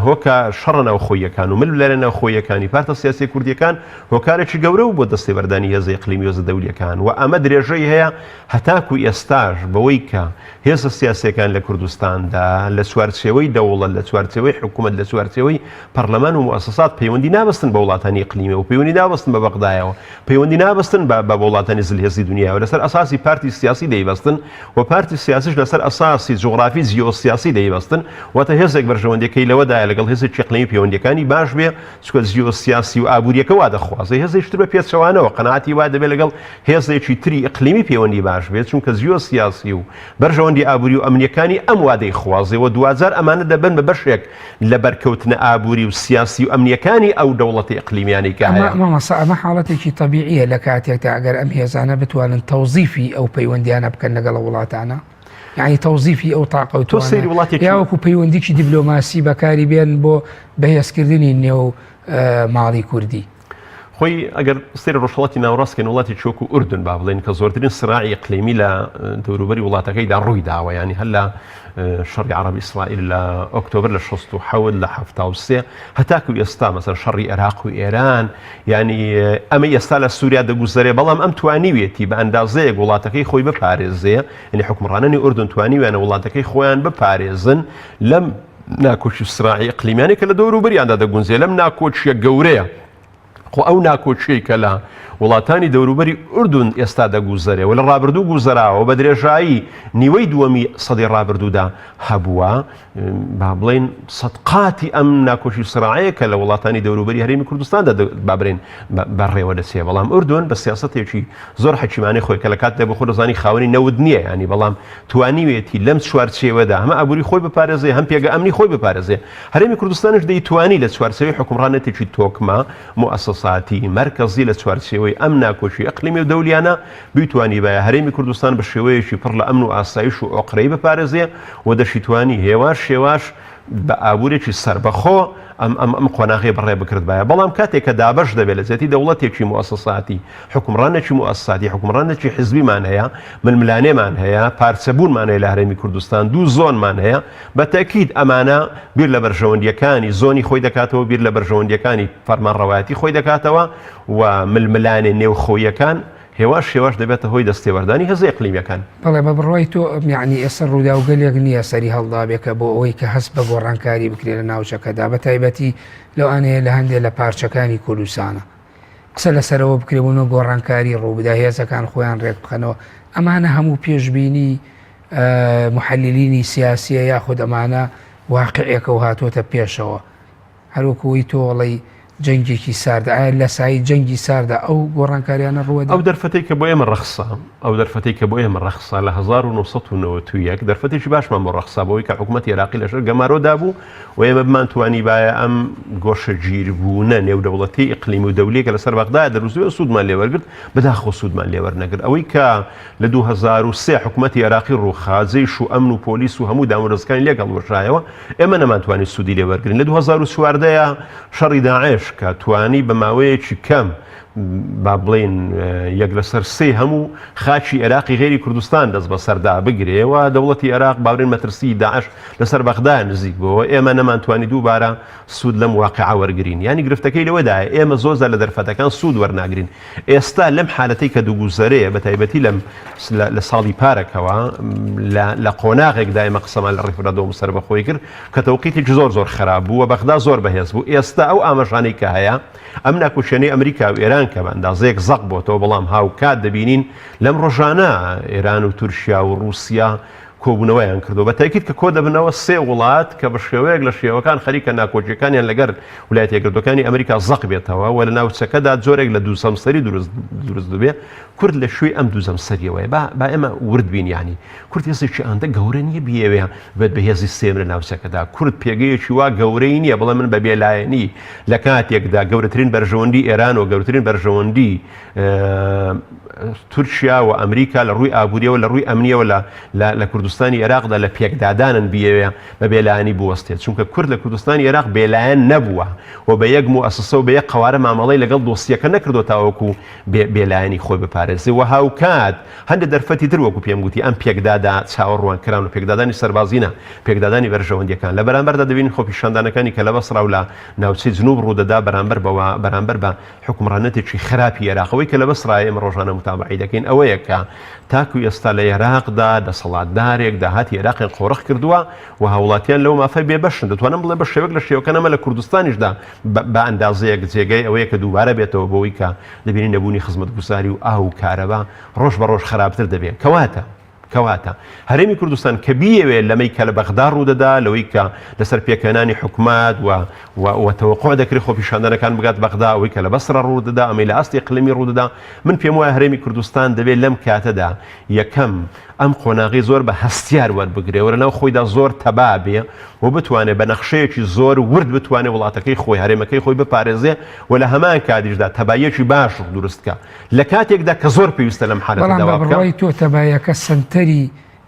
هۆکە شەڕە ناوخۆیەکان و ململانە ناوخۆیەکانی پارتە سیاسی کوردیەکان هۆکارێکی گەورە و بۆ دەستی بەردانی هێزە ئیقلیمی و هێزە دەولیەکان و ئەمە درێژەی هەیە هەتاکو ئێستاش بەوەی کە هێزە سیاسیەکان لە کوردستاندا لە چوارچێوەی دەوڵەت لە چوارچێوەی حکوومەت لە چوارچێوەی پەرلەمان و مؤسسات پەیوەندی نابستن بە وڵاتانی ئیقلیمی و پەیوەندی نابستن بە بەغدایەوە، پەیوەندی نابستن بە وڵاتانی زلهێزی دنیاوە، لەسەر ئەساسی پارتی سیاسی دەیبەستن و پارتی سیاسیش لەسەر ئەساسی جغرافی جیۆسیاسی دەیبەستن واتە هێزێک بەرژەوەندەکەی لەوەدایە لەگەڵ هێزێکی ئیقلیمی پەیوەندیەکانی باش بێ چکە جیۆسیاسی و ئابوووریەکە وا دەخوازێ هێزێکی تر بە پێچەوانەوە قەناعەتی وا دەبێت لەگەڵ هێزێکی تری ئیقلیمی پەیوەندی باش بێت چونکە جیۆسیاسی و بەرژەوەندی ئابووری و ئەمنیەکانی ئەم وا دەیخوازێەوە دوجار ئەمانە دەبن بە بەشێک لە بەرکەوتنە ئابووری و سیاسی و ئەمنیەکانی ئەو دەوڵەتی ئیقلیمیانی کە هەیە. ئەمە حاڵەتێکی طبیعیە لە کاتێکدا ئەگەر ئەم هێزانە بتوانن تەوزیفی ئەو پەیوەندیانە بکەن لەگەڵ وڵاتانە، یعنی تەوزیفی ئەو تاقەوتۆ یاوەکو پەیوەندیکی دیبلۆماسی بەکاری بێن بۆ بەهێزکردنی نێو ماڵی کوردی. خۆی ئەگەر سێر ڕۆژهەڵاتی ناوڕاستکەن وڵاتی چۆک و ئوردن با بڵێن کە زۆرترین سراعی ئیقلیمی لە دەوروبەری وڵاتەکەیدا ڕووی داوە، ینی هەر لە شەڕی عەرەبی ئیسرائیل لە ئۆکتۆبر لە 1960 لە 1973 هەتاکو ئێستا مەسەن شەڕی عێراق و ئێران، ینی ئەمە ئێستا لە سووریا دەگوزارێ بەڵام ئەم توانیوێتی بە ئەندازەیەک وڵاتەکەی خۆی بپارێزێ، ینی حکومڕانانی ئوردن توانیوێنە وڵاتەکەی خۆیان بپارێزن لەم ناکۆچی سراعی ئیقلیمیانی کە لە دەوروبەریاندا دەگونجێ لەم ناکۆچیە گەورەیە. خۆ ئەو ناکۆچیەی کە لە وڵاتانی دەوروبەری ئوردون ئێستا دەگوزەرێ و لە ڕابردوو گوزەراوە بە درێژایی نیوەی دووەمی سەدەی ڕابردوودا هەبووە با بڵێن سەدقاتی ئەم ناکۆچی سراعەیە کە لە وڵاتانی دەوروبەری هەرێمی کوردستاندا بابرێن بەڕێوە دەچێ، بەڵام ئوردون بە سیاسەتێکی زۆر حەکیمانەی خۆی کە لە کاتدا بە خۆ دەزانی خاوەنی نەود نییە، ینی بەڵام توانیوێتی لەم چوارچێوەدا هەمە ئابووری خۆی بپارێزێ هەم پێگە ئەمنی خۆی بپارێزێ. هەرێمی کوردستانش دەیتوانی لە چوارچێوەی حکومڕانەتێکی تۆکمە مؤسساتی مرکزی لە چوارچێوەی ئەم ناکۆچی ئەقلیمی و دەولیانە بیتوانی بە هەرێمی کوردستان بە شێوەیەکی پڕ لە ئەمن و ئاسایش و ئۆقرەی بپارێزێ و دەشیتوانی هێواش بە ئابوورێکی سربەخۆ ئەم قۆناغی بەڕێ بکرد بایە. بەڵام کاتێک کە دابەش دەبێت لە جێتی دەوڵەتێکی مؤسساتی حکومڕانێکی مؤسساتی حکومڕانێکی حزبیمان هەیە، ململانێمان هەیە، پارچەبوونمان هەیە لە هەرێمی کوردستان، دوو زۆنمان هەیە، بە تاکید ئەمانە بیر لە بەرژەوەندیەکانی زۆنی خۆی دەکاتەوە، بیر لە بەرژەوەندیەکانی فەرمانڕەوایەتی خۆی دەکاتەوە و ململانێ نێوخۆیەکان هێواش دەبێتە هۆی دەستێوەردانی هێزە ئیقلیمیەکان. بەڵێ بە بڕوای تۆ یعنی ئێستا ڕوودا و گەلێک نییە سەری هەڵدابێکە بۆ ئەوەی کە هەست بە گۆڕانکاری بکرێت لە ناوچەکەدا بە تایبەتی لەوانەیە لە هەندێک لە پارچەکانی کوردستانە قسە لەسەرەوە بکرێبوونەوە گۆڕانکاری ڕووبدا هێزەکان خۆیان ڕێک بخەنەوە. ئەمانە هەموو پێشبینی محللینی سیاسیە یاخود ئەمانە واقعێکە و هاتوۆتە پێشەوە. هەروەکوی تۆڵی جەنگێکی ساردا ئایا لە سایی جەنگی ساردا ئەو گۆڕانکاریانە ڕووەدا ئەو دەرفەتەی کە بۆ ئێمە ڕەخسا ئەو دەرفەتەی کە بۆ ئێمە ڕەخسا لە 1991 دەرفەتێکی باشمان بۆ ڕەخسا بەوەی کە حکوومەتی عێراقی لەژێر گەمارۆدا بوو و ئێمە بمانتوانی باە ئەم گۆشەگیربوونە نێودەوڵەتی ئیقلیمی و دەولیە کە لەسەر بەغدایە دەروزوێ سوودمان لێوەرگرت بەداخۆ سوودمان لێوەرنەگرت. ئەوەی کە لە 2003 حکوومەتی عێراقی ڕووخاجەیش و ئەمن و پۆلیس و هەموو دامەزەکانی لێگەڵ وەشایەوە ئێمە نەمانتوانی سوودی لێوەرگرین. لە 2014 شەڕی داعش کە توانی بە ماوەیەکی کەم با بڵێن یەک لەسەر سێ هەموو خاچی عێراقی غێری کوردستان دەست بە سەردا بگرێەوە دەوڵەتی عێراق باورێن مەترسی داعش لەسەر بەغدا نزیک بووە ئێمە نەمانتوانی دووبارە سوود لەم واقعە وەرگرین ینی گرفتەکەی لەوەدایە ئێمە زۆرزار لە دەرفەتەکان سوود وەرناگرین ئێستا لەم حالەتەی کە دووگوزەرەیە بە تایبەتی لە ساڵی پارێکەوە لە قۆناغێکدا ئێمە قسەمان لە ڕیفرەندۆم سەر بەخۆی کرد کە تەوقیتێکی زۆر خراپ بوو و بەغدا زۆر بەهێز بوو ئێستا ئەو ئاماژانەی کە هەیە ئەم ناکوشێنەی ئەمریکا و ئێران کە بە ئەندازەیەک زەق بۆتەوە بەڵام هاوکات دەبینین لەم ڕۆژانە ئێران و تورکیا و رووسیا کۆبوونەوەیان کردو بە تاکید کە کۆ دەبنەوە سێ وڵات کە بە شێوەیەک لە شێوەکان خەریکە ناکۆچیەکانیان لەگەر ویلایەتە یەکگرتوەکانی ئەمریکا زەق بێتەوە و لە ناوچەکەدا جۆرێک لە دووسەمسەری دروست دەبێ کورد لە شوێی ئەم دووسەمسەریەوەی با ئێمە ورد بین ینی کورد هێزێکی ئەندە گەورە نییە بیەوێ بێت بەهێزی سێم لە ناوچەکەدا کورد پێگەیەکی وا گەورەی نییە بڵێ من بە بێلایەنی لە کاتێکدا گەورەترین بەرژەوەندی ئێران و گەورەترین بەرژەوەندی تورکیا و ئەمریکا لە ڕووی ئابوووریەوە لە ڕووی ئەمنیەوە لە کوردستانی عێراقدا لە پێکدادانن بیەوێ بە بێلایەنی بوەستێت چونکە کورد لە کوردستانی عێراق بێلایەن نەبووە و بە یەک موئەسسە و بە یەک قوارە مامەڵەی لەگەڵ دۆستیەکە نەکردو تاوەکو بێلایەنی خۆی بپارێزێ و هاوکات هەندێک دەرفەتی تر وەکو پێم گوتی ئەم پێکدادا چاوەڕوانکران و پێکدادانی سەربازینە پێکدادانی بەرژەوەندیەکان لە بەرامبەردا دەبین خۆپیشاندانەکانی کە لە بەسڕا و لە ناوچەی جنوب ڕوودەدا بەرامبەر بە حکومڕانەتێکی خراپی عێراقەوەی کە لە بەسڕای ئێمە ڕۆژانە متابعی دەکەین ئەوەیە کە تاکو ئێستا لە عێراقدا دەسەڵاتدارێک داهاتی عێراقیان قۆڕق کردووە و هاوڵاتیان لەو مافە بێبەشن دەتوانم بڵێ بە شێوەک لە شێوەکە نەمە لە کوردستانیشدا بە ئەندازەیەک جێگەی ئەوەیە کە دووبارە بێتەوە بۆەوەی کە دەبینی نەبوونی خزمەتگوزاری و ئاو و کارەبا ڕۆژ بە ڕۆژ خراپتر دەبێت کەواتە هەرێمی کوردستان کە بیەوێت لەمەی کە لە بەغدا ڕوودەدا لەوەی کە لەسەر پێکەنانی حکومات و تەوەقع دەکرێت خۆپیشاندانەکان بگات بەغدا ئەوەی کە لە بەسڕە ڕوودەدا ئەمەی لە ئاستی ئیقلیمی ڕوودەدا من پێم وایە هەرێمی کوردستان دەبێت لەم کاتەدا یەکەم ئەم قۆناغی زۆر بە هەستیار وەربگرێ و لەناو خۆیدا زۆر تەبا بێ و بتوانێت بە نەخشەیەکی زۆر ورد بتوانێت وڵاتەکەی خۆی هەرێمەکەی خۆی بپارێزێ و لە هەمان کاتیشدا تەبایەکی باش دروستکە لە کاتێکدا کە زۆر پێویستە لەم حالەتەدا بکە. بەڵام تۆ تەبایەکە سنتەری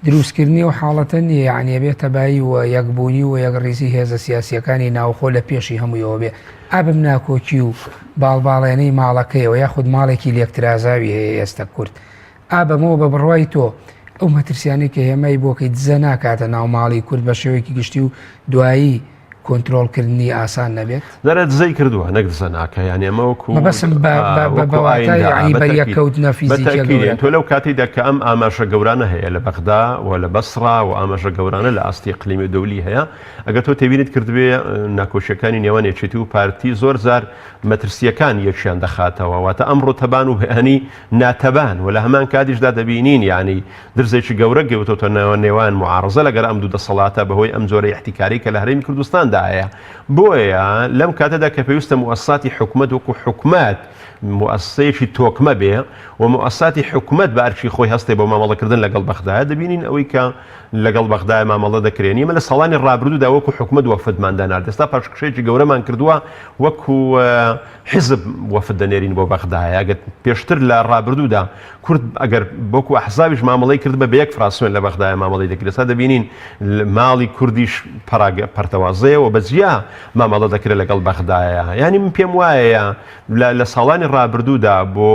دروستکردنی و حاڵەتە نییە یعنی بێت تەبایی و یەکبوونی و یەکڕێزی هێزە سیاسیەکانی ناوخۆ لە پێشی هەموویەوە بێ ئابم ناکۆکی و باڵباڵێنەی ماڵەکەیەوە یاخود ماڵێکی لێکترازاوی هەیە ئێستا کورد ئابەمەوە بە بڕوای تۆ ئەو مەترسیانی کە هێمای بۆکەی دزە ناکاتە ناو ماڵی کورد بە شێوەیەکی گشتی و دوایی کۆنتترۆلکردنی ئاسان نەبێت دەرە دزەی کردووە نەک دزە ناکە یان ئێمەوەکو بەسم بەواتای بەریەکەوتنە فیزیکی تۆ لەو کاتیدا کە ئەم ئاماژە گەورانە هەیە لە بەغدا و لە بەسڕا و ئاماژە گەورانە لە ئاستی ئیقلیمی دەولی هەیە ئەگەر تۆ تێبینیت کردبێ ناکۆشیەکانی نێوان یەکێتی و پارتی زۆر زار مەترسیەکان یەکیان دەخاتەوە واتە ئەمڕۆ تەبان و هەنی ناتەبان و لە هەمان کاتیشدا دەبینین ینی درزێکی گەورە گەوتۆتە نێوان معارزە لەگەر ئەم دوو دەسەڵاتە بەهۆی ئەم جۆرە احتیکاری کە لە هەرێمی کوردستان بۆیە لەم کاتەدا کە پێویستە موەسساتی حکومەت وەکو حکومات موەسسەیەکی تۆکمە بێ و موەسساتی حکومەت بە ئەرچی خۆی هەستێ بۆ مامەڵەکردن لەگەڵ بەغدایە دەبینین ئەوەی کە لەگەڵ بەغدای مامەڵە دەکرێنی مە لە ساڵانی ڕابردوودا وەکو حکومەت وەفدمان دەنارد ئێستا پاشکشەیەکی گەورەمان کردووە وەکو حیزب وەفد دەنێرین بۆ بەغدایە ئەگەر پێشتر لە ڕابردوودا کورد ئەگەر بۆکو ئەحزابیش مامەڵەی کرد بە یەک فراسوێن لە بەغدایە مامەڵەی دەکرێت ئێستا دەبینین ماڵی کوردیش پەرتەوازەیە و بەجیا مامەڵە دەکرێت لەگەڵ بەغدایە ینی من پێم وایە لە ساڵانی ڕابردوودا بۆ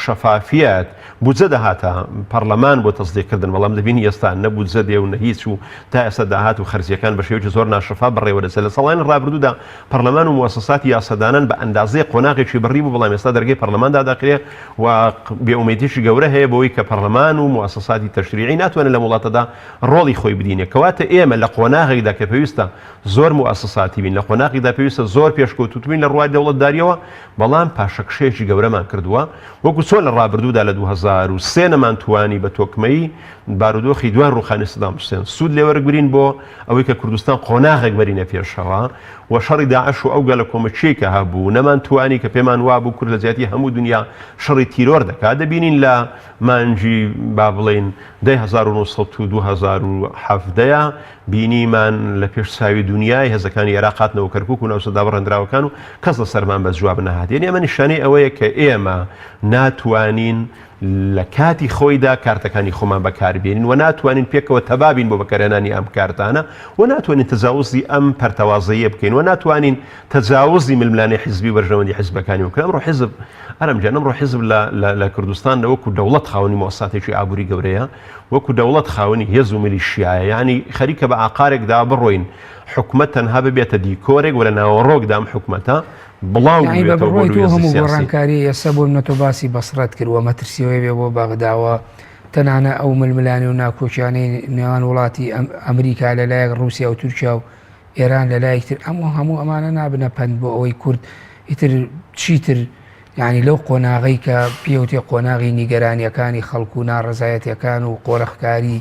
شەفافیەت بودجە دەهاتە پەرلەمان بۆ تەصدیقکردن بەڵام دەبینی ئێستا نەبودجە دێ و نەهیچ و تا ئێستا داهات و خەرجیەکان بە شێوەیەکی زۆر ناشەفا بڕێوەدەچێت لە ساڵانی ڕابردوودا پەرلەمان و موەسساتی یاسەدانان بە ئەندازەیە قۆناغێکی بڕی بوو بەڵام ئێستا دەرگای پەرلەماندا داخرێت و بێئومێدیشی گەورە هەیە بۆەوەی کە پەرلەمان و موەسساتی تەشریعی ناتوانێت لە وڵاتەدا ڕۆڵی خۆی بدینێ کەواتە ئێمە لە قۆناغێکدا کە پێویستە زۆر موەسساتی بین لە قۆناغێکدا پێویستە زۆر پێشکەوتوتبین لە ڕوای دەوڵەتداریەوە بەڵام پاشەکشەیەکی گەورەمان کردووە وەکو چۆن لە ڕابردوودا لە 2003 نەمان توانی بە تۆکمەی بارودۆخی دوان ڕوخانی سەدام حوسێن سوود لێوەرگرین بۆ ئەوەی کە کوردستان قۆناغێک بەرینە پێشەوە و شەڕی داعش و ئەو گەلە کۆمەچیەکە هەبوو نەمان توانی کە پێمان وابوو کورد لە زیاتی هەموو دنیا شەڕی تیرۆر دەکات دەبینین لە مانجی با بڵێن 2007 بینیمان لە پێش ساوی دنیای هێزەکانی عێراقاتنەوە کەرکووک و ناوسەدا بەڕێنراوەکان و کەس لە سەرمان بە جواب نەهات یعنی ئەمە نیشانەی ئەوەیە کە ئێمە ناتوانین لە کاتی خۆیدا کارتەکانی خۆمان بەکاربێنین و ناتوانین پێکەوە تەبابین بۆ بەکارهێنانی ئەم کارتانە و ناتوانین تەجاوزی ئەم پەرتەوازەیە بکەین و ناتوانین تەجاوزی ململانی حیزبی بەرژەوەندی حیزبەکانی بکەین. ئەمڕۆ حیزب ئەرەمجان ئەمڕۆ حیزب لە کوردستان وەکو دەوڵەت خاوەنی مؤسساتێکی ئابووری گەورەیە، وەکو دەوڵەت خاوەنی هێز و میلیشیایە، یعنی خەریکە بە عقارێکدا بڕۆین حکومەت تەنها ببێتە دیکۆرێک و لە ناوەڕۆکدا ئەم حکومەتە بڵاو بڕۆیت و هەموو گۆڕانکاری ئێستا بۆ منەتۆ باسی بەسڕەت کردووە مەترسیەوەی بێ بۆ بەغداوە تەنانە ئەو ململانی و ناکۆچیانەی نێوان وڵاتی ئەمریکا لەلایەک رووسیا و تورکیا و ئێران لەلایەکتر هەموو ئەمانە نابنە پەند بۆ ئەوەی کورد ئیتر چیتر یعنی لەو قۆناغی کە پێوتێ قۆناغی نیگەرانیەکانی خەڵکو و ناڕزایەتیەکان و قۆرەخکاری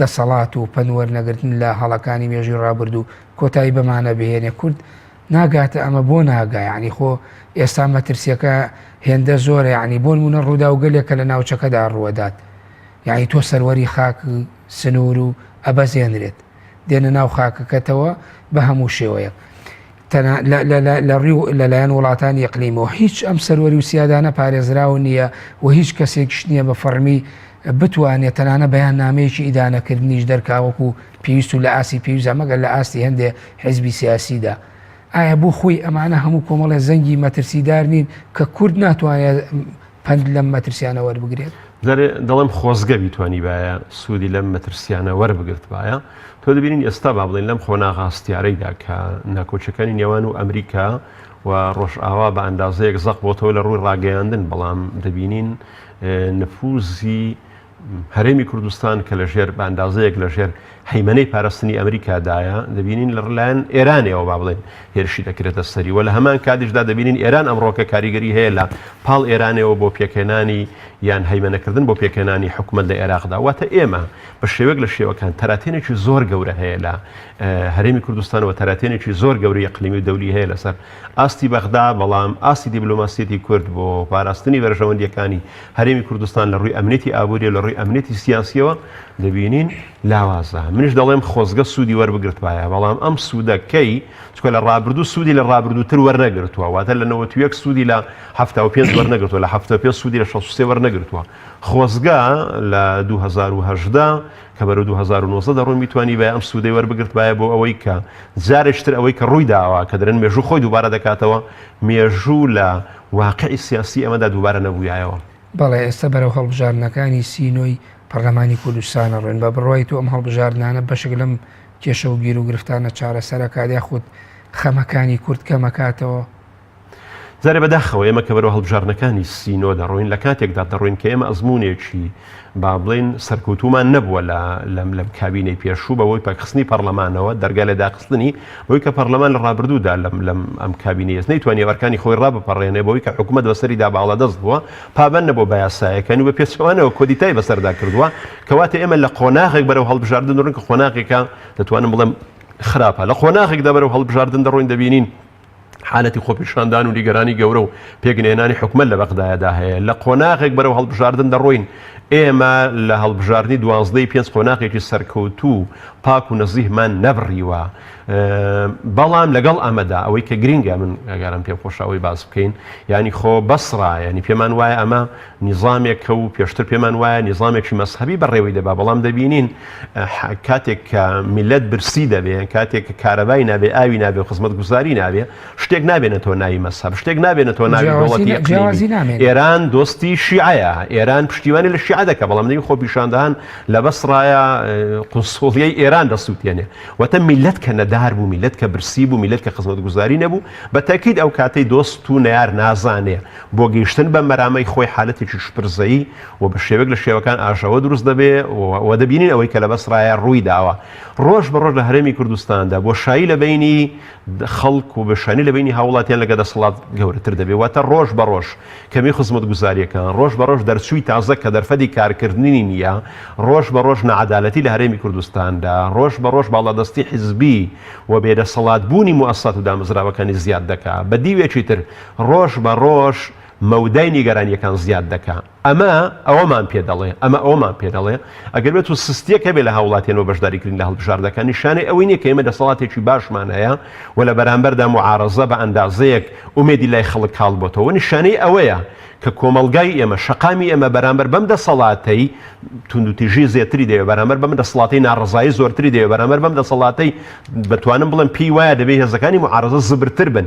دەسەڵات و پەنوەرنەگرتن لە هەڵەکانی مێژووی ڕابردوو کۆتایی بەمانە بهێنێ کورد ناگاتە ئەمە بۆ ناگا یعنی خۆ ئێستا مەترسیەکە هێندە زۆرە یعنی بۆ نمونە ڕوودا و گەلێکە لە ناوچەکەدا ڕوەدات یعنی تۆ سەروەری خاک سنوور و ئەبەزێنرێت دێنە ناو خاکەکەتەوە بە هەموو شێوەیە لەلایەن وڵاتانی یەقلیمەوە هیچ ئەم سەروەری و سیادانە پارێزراوە نییە و هیچ کەسێکش نییە بە فەرمی بتوانێت تەنانە بەیان نامەیەکی ئیدانەکردنیش دەرکاوەکو پێویست و لە ئاسی پێویستە مەگەر لە ئاستی هەندێک حیزبی سیاسیدا. ئایا بۆ خۆی ئەمانە هەموو کۆمەڵە زەنگی مەترسیدار نین کە کورد ناتوانێت پند لەم مەترسیانە وەربگرێت؟ دەڵێم خۆزگە بیتوانی باە سوودی لەم مەترسیانە وەربگرت باە تۆ دەبینین ئێستا با بڵێن لەم خۆناغاستیارەیدا کە ناکۆچەکانی نێوان و ئەمریکا و ڕۆژئاوا بە ئەندازەیەک زەق بۆتەوە لە ڕووی ڕاگەیاندن بەڵام دەبینین نفوزی هەرێمی کوردستان کە لەژێر بە ئەندازەیەک لەژێر هەیمەنەی پاراستنی ئەمریکادایە دەبینین لە ڕلایەن ئێرانەوە با بڵێن هێرشی دەکرێتە سەری و لە هەمان کاتیشدا دەبینین ئێران ئەمڕۆکە کاریگەری هەیە لە پاڵ ئێرانەوە بۆ پێکهێنانی یان هەیمەنەکردن بۆ پێکهێنانی حکوومەت لە عێراقدا. واتە ئێمە بە شێوەیەک لە شێوەکان تەراتێنێکی زۆر گەورە هەیە لە هەرێمی کوردستانەوە تەراتێنێکی زۆر گەوری ئەقلیمی و دەولی هەیە لەسەر ئاستی بەغدا بەڵام ئاستی دیبلۆماسیەتی کورد بۆ پاراستنی بەرژەوەندیەکانی هەرێمی کوردستان لە ڕووی ئەمنیەتی ئابووری لە ڕووی ئەمنیەتی سیاسیەوە دەبینین لاوازە. منش دەڵێم خۆزگە سوودی وەربگرت باە بەڵام ئەم سوودەکەی چکە لە ڕابردوو سوودی لە ڕابردووتر وەرنەگرتووە واتە لە 91 سوودی لە 75 وەرنەگرتووە لە 75 سوودی لە 63 وەرنەگرتووە. خۆزگە لە 2010 کە بەرەو 2019 دەڕۆن میتوانی بە ئەم سوودەی وەربگرت باە بۆ ئەوەی کە جارێکتر ئەوەی کە ڕووی داوە کە دەرن مێژوو خۆی دووبارە دەکاتەوە مێژوو لە واقعی سیاسی ئەمەدا دووبارە نەبووایەوە. بەڵێ ئێستا بەرەو هەڵبژاردنەکانی سینۆی پەرلەمانی کوردستانە ڕێن بە بڕۆیت و ئەم هەڵبژاردنانە بەشێک لەم کێشە و گیر و گرفتانە چارەسەرەکات خودت خەمەکانی کورد کەمەکاتەوە. زارێ بەداخەوە ئێمە کە بەرەو هەڵبژاردنەکانی سینۆ دەڕۆین لە کاتێکدا دەڕۆین کە ئێمە ئەزمونێکی با بڵێن سەرکەوتومان نەبووە لەم کابینەی پێشوو بەوەی پاکخستنی پەرلەمانەوە دەرگا لە داخستنی بۆی کە پەرلەمان لە ڕابردوودا لەم ئەم کابینەیە نەیتوانێت وەرکانی خۆی ڕابپەڕێنێ بەوەی کە حکوومەت بەسەریدا باڵە دەست بووە پابەن نەبوو بە یاسایەکانی و بە پێچەوانەوە کۆدیتای بەسەردا کردووە کەواتە ئێمە لە قۆناغێک بەرەو هەڵبژاردن دەڕۆین کە قۆناغێکە دەتوانم بڵێم خراپە لە قۆناغێکدا بەرەو هەڵبژاردن دەڕۆین دەبینین حالەتی خۆپیشاندان و نیگەرانی گەورە و پێگنێنانی حکومەت لە بەغدایەدا هەیە. لە قۆناغێک بەرەو هەڵبژاردن دەڕۆین ئێمە لە هەڵبژاردننی 12 قۆناغێکی سەرکەوتوو پاک و نەزیهمان نەبڕیوە. بەڵام لەگەڵ ئەمەدا ئەوەی کە گرنگە من ئەگەرم پێم خۆشەوەی باس بکەین ینی خۆ بەسڕا ینی پێمان وایە ئەمە نیظامێکە و پێشتر پێمان وایە نیظامێکی مەسحەبی بەڕێوەی دەبا بەڵام دەبینین کاتێک کە میلەت برسی دەبێت کاتێک کە کارەبای نابێ ئاوی نابێ و خزمەت گوزاری نابێ شتێک نابێنێتەوە ناوی مەسحەب شتێک نابێنێتەوە ناوی دەوڵەتی ئەقلیمی. ئێران دۆستی شیعەیە ئێران پشتیوانی لە شیعە دەکە بەڵام دەبین خۆپیشاندان لە بەسڕایە قونسوڵیەی ئێران دەسووتێنێ وەتە میلەت کە نەدار بوو میلەت کە برسی بوو میلەت کە خزمەت گوزاری نەبوو بە تاکید ئەو کاتەی دۆست و نەیار نازانێ بۆ گەیشتن بە مەرامەی خۆی حالەتێکی شپرزەیی و بە شێوەیەک لە شێوەکان ئاژەوە دروست دەبێ و دەبینین ئەوەی کە لە بەسڕایە ڕووی داوە ڕۆژ بە ڕۆژ لە هەرێمی کوردستاندا بۆ شایی لە بینی خەڵک و بەشانی لە بینی هاوڵاتیان لەگە دەسەڵات گەورەتر دەبێت واتە ڕۆژ بە ڕۆژ کەمی خزمەت گوزاریەکان ڕۆژ بە ڕۆژ دەرچووی تازە کە دەرفەتی کارکردنی نییە ڕۆژ بە ڕۆژ نەعەدالەتی لە هەرێمی کوردستاندا ڕۆژ بە ڕۆژ باڵادەستی حیزبی و بێدەسەڵات بوونی موەسسات و دامەزراوەکانی زیاد دەکات بە دیوێکی تر ڕۆژ بە ڕۆژ مەودای نیگەرانیەکان زیاد دەکات. ئەوەمان پێ دەڵێ ئەوەمان پێ دەڵێ ئەگەر بێت و سستیەکە بێ لە هاوڵاتیانەوە بەشداریکردن لە هەڵبژاردەکان نیشانەی ئەوەی نیە کە ئێمە دەسەڵاتێکی باشمان هەیە و لە بەرامبەردا معارەزە بە ئەندازەیەک ئومێدی لای خەڵک کاڵ بۆتەوە. نیشانەی ئەوەیە کە کۆمەلگای ئێمە شەقامی ئێمە بەرامبەر بەم دەسەڵاتەی توندوتیژی زیاتری دەوێت بەرامبەر بەم دەسەڵاتی ناڕزایی زۆرتری دەوێت بەرامبەر بەم دەسەڵاتەی بتوانم بڵم پێی وایە دەبێت هێزەکانی معارەزە زبرتر بن.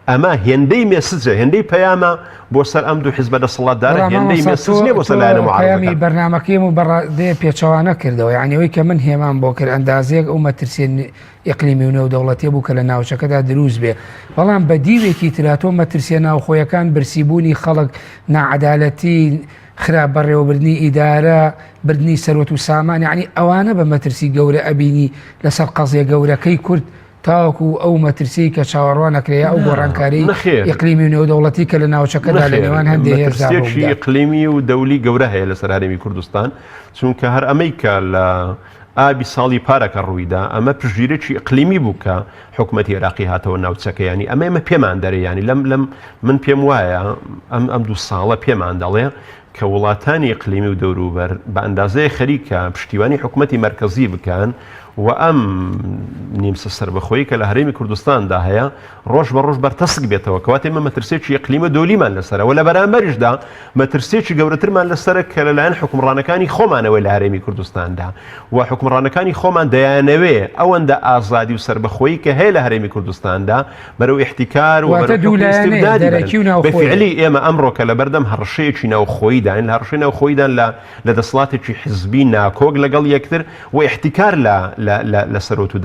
ئەمە هێندەی مێسجە هێندەی پەیامە بۆ سەر ئەم دوو حیزبە دەسەڵاتدارە هێندەی مێسج نیە بۆ سەر لایەنە معارەزەکان. بەرنامەکەیم و بەڕادەیە پێچەوانە کردەوە، یعنیەوەی کە من هێمان بۆ کرد ئەندازەیەک ئەو مەترسیێن ئیقلیمی و نێودەوڵەتیە بوو کە لە ناوچەکەدا دروست بێ، بەڵام بە دیوێکی تراتۆ مەترسیە ناوخۆیەکان برسیبوونی خەڵک، ناعەدالەتی، خراپ بەڕێوەبردنی ئیدارە، بردننی سەرۆت و سامان، یعنی ئەوانە بە مەترسی گەورە ئەبینی لەسەر قەزیە گەورەکەی کورد تاوەکو ئەو مەترسی کە چاوەڕوانەکرێە ئەو گۆڕانکاری ئیقلیمی و نێودەوڵەتی کە لە ناوچەکەدا لە نێوان هەندێک هێزێکی ئیقلیمی و دەولی گەورە هەیە لەسەر هەرێمی کوردستان، چونکە هەر ئەمەی کە لە ئابی ساڵی پارەکە ڕوویدا ئەمە پشگیرێکی ئیقلیمی بوو کە حکوومەتی عێراقی هاتەوە ناوچەکەیانی ئەمە پێمان دەرەیانی لەم من پێم وایە ئەم دوو ساڵە پێمان دەڵێ کە وڵاتانی ئیقلیمی و دەوروبەر بە ئەندازەیە خەریکە پشتیوانی حکوومەتی مەرکەزی بکەن و ئەم نیمسە سربەخۆیی کە لە هەرێمی کوردستاندا هەیە ڕۆژ بە ڕۆژ بەرتەسک بێتەوە کەواتە ئێمە مەترسێکی ئیقلیمە دۆلیمان لەسەرەوە لە بەرامبەریشدا مەترسێکی گەورەترمان لەسەرە کە لەلایەن حکومڕانەکانی خۆمانەوەی لە هەرێمی کوردستاندا و حکومڕانەکانی خۆمان دەیانەوێ ئەوەندە ئازادی و سربەخۆیی کە هەیە لە هەرێمی کوردستاندا بەرەو احتیکار و بەفعلی ئێمە ئەمڕۆ کە لە بەردەم هەڕشەیەکی ناوخۆییدان لە هەڕشەی ناوخۆییدان لە دەسەڵاتێکی حزبی ناکۆک لەگەڵ یەکتر و احتیکار لە سەرۆت و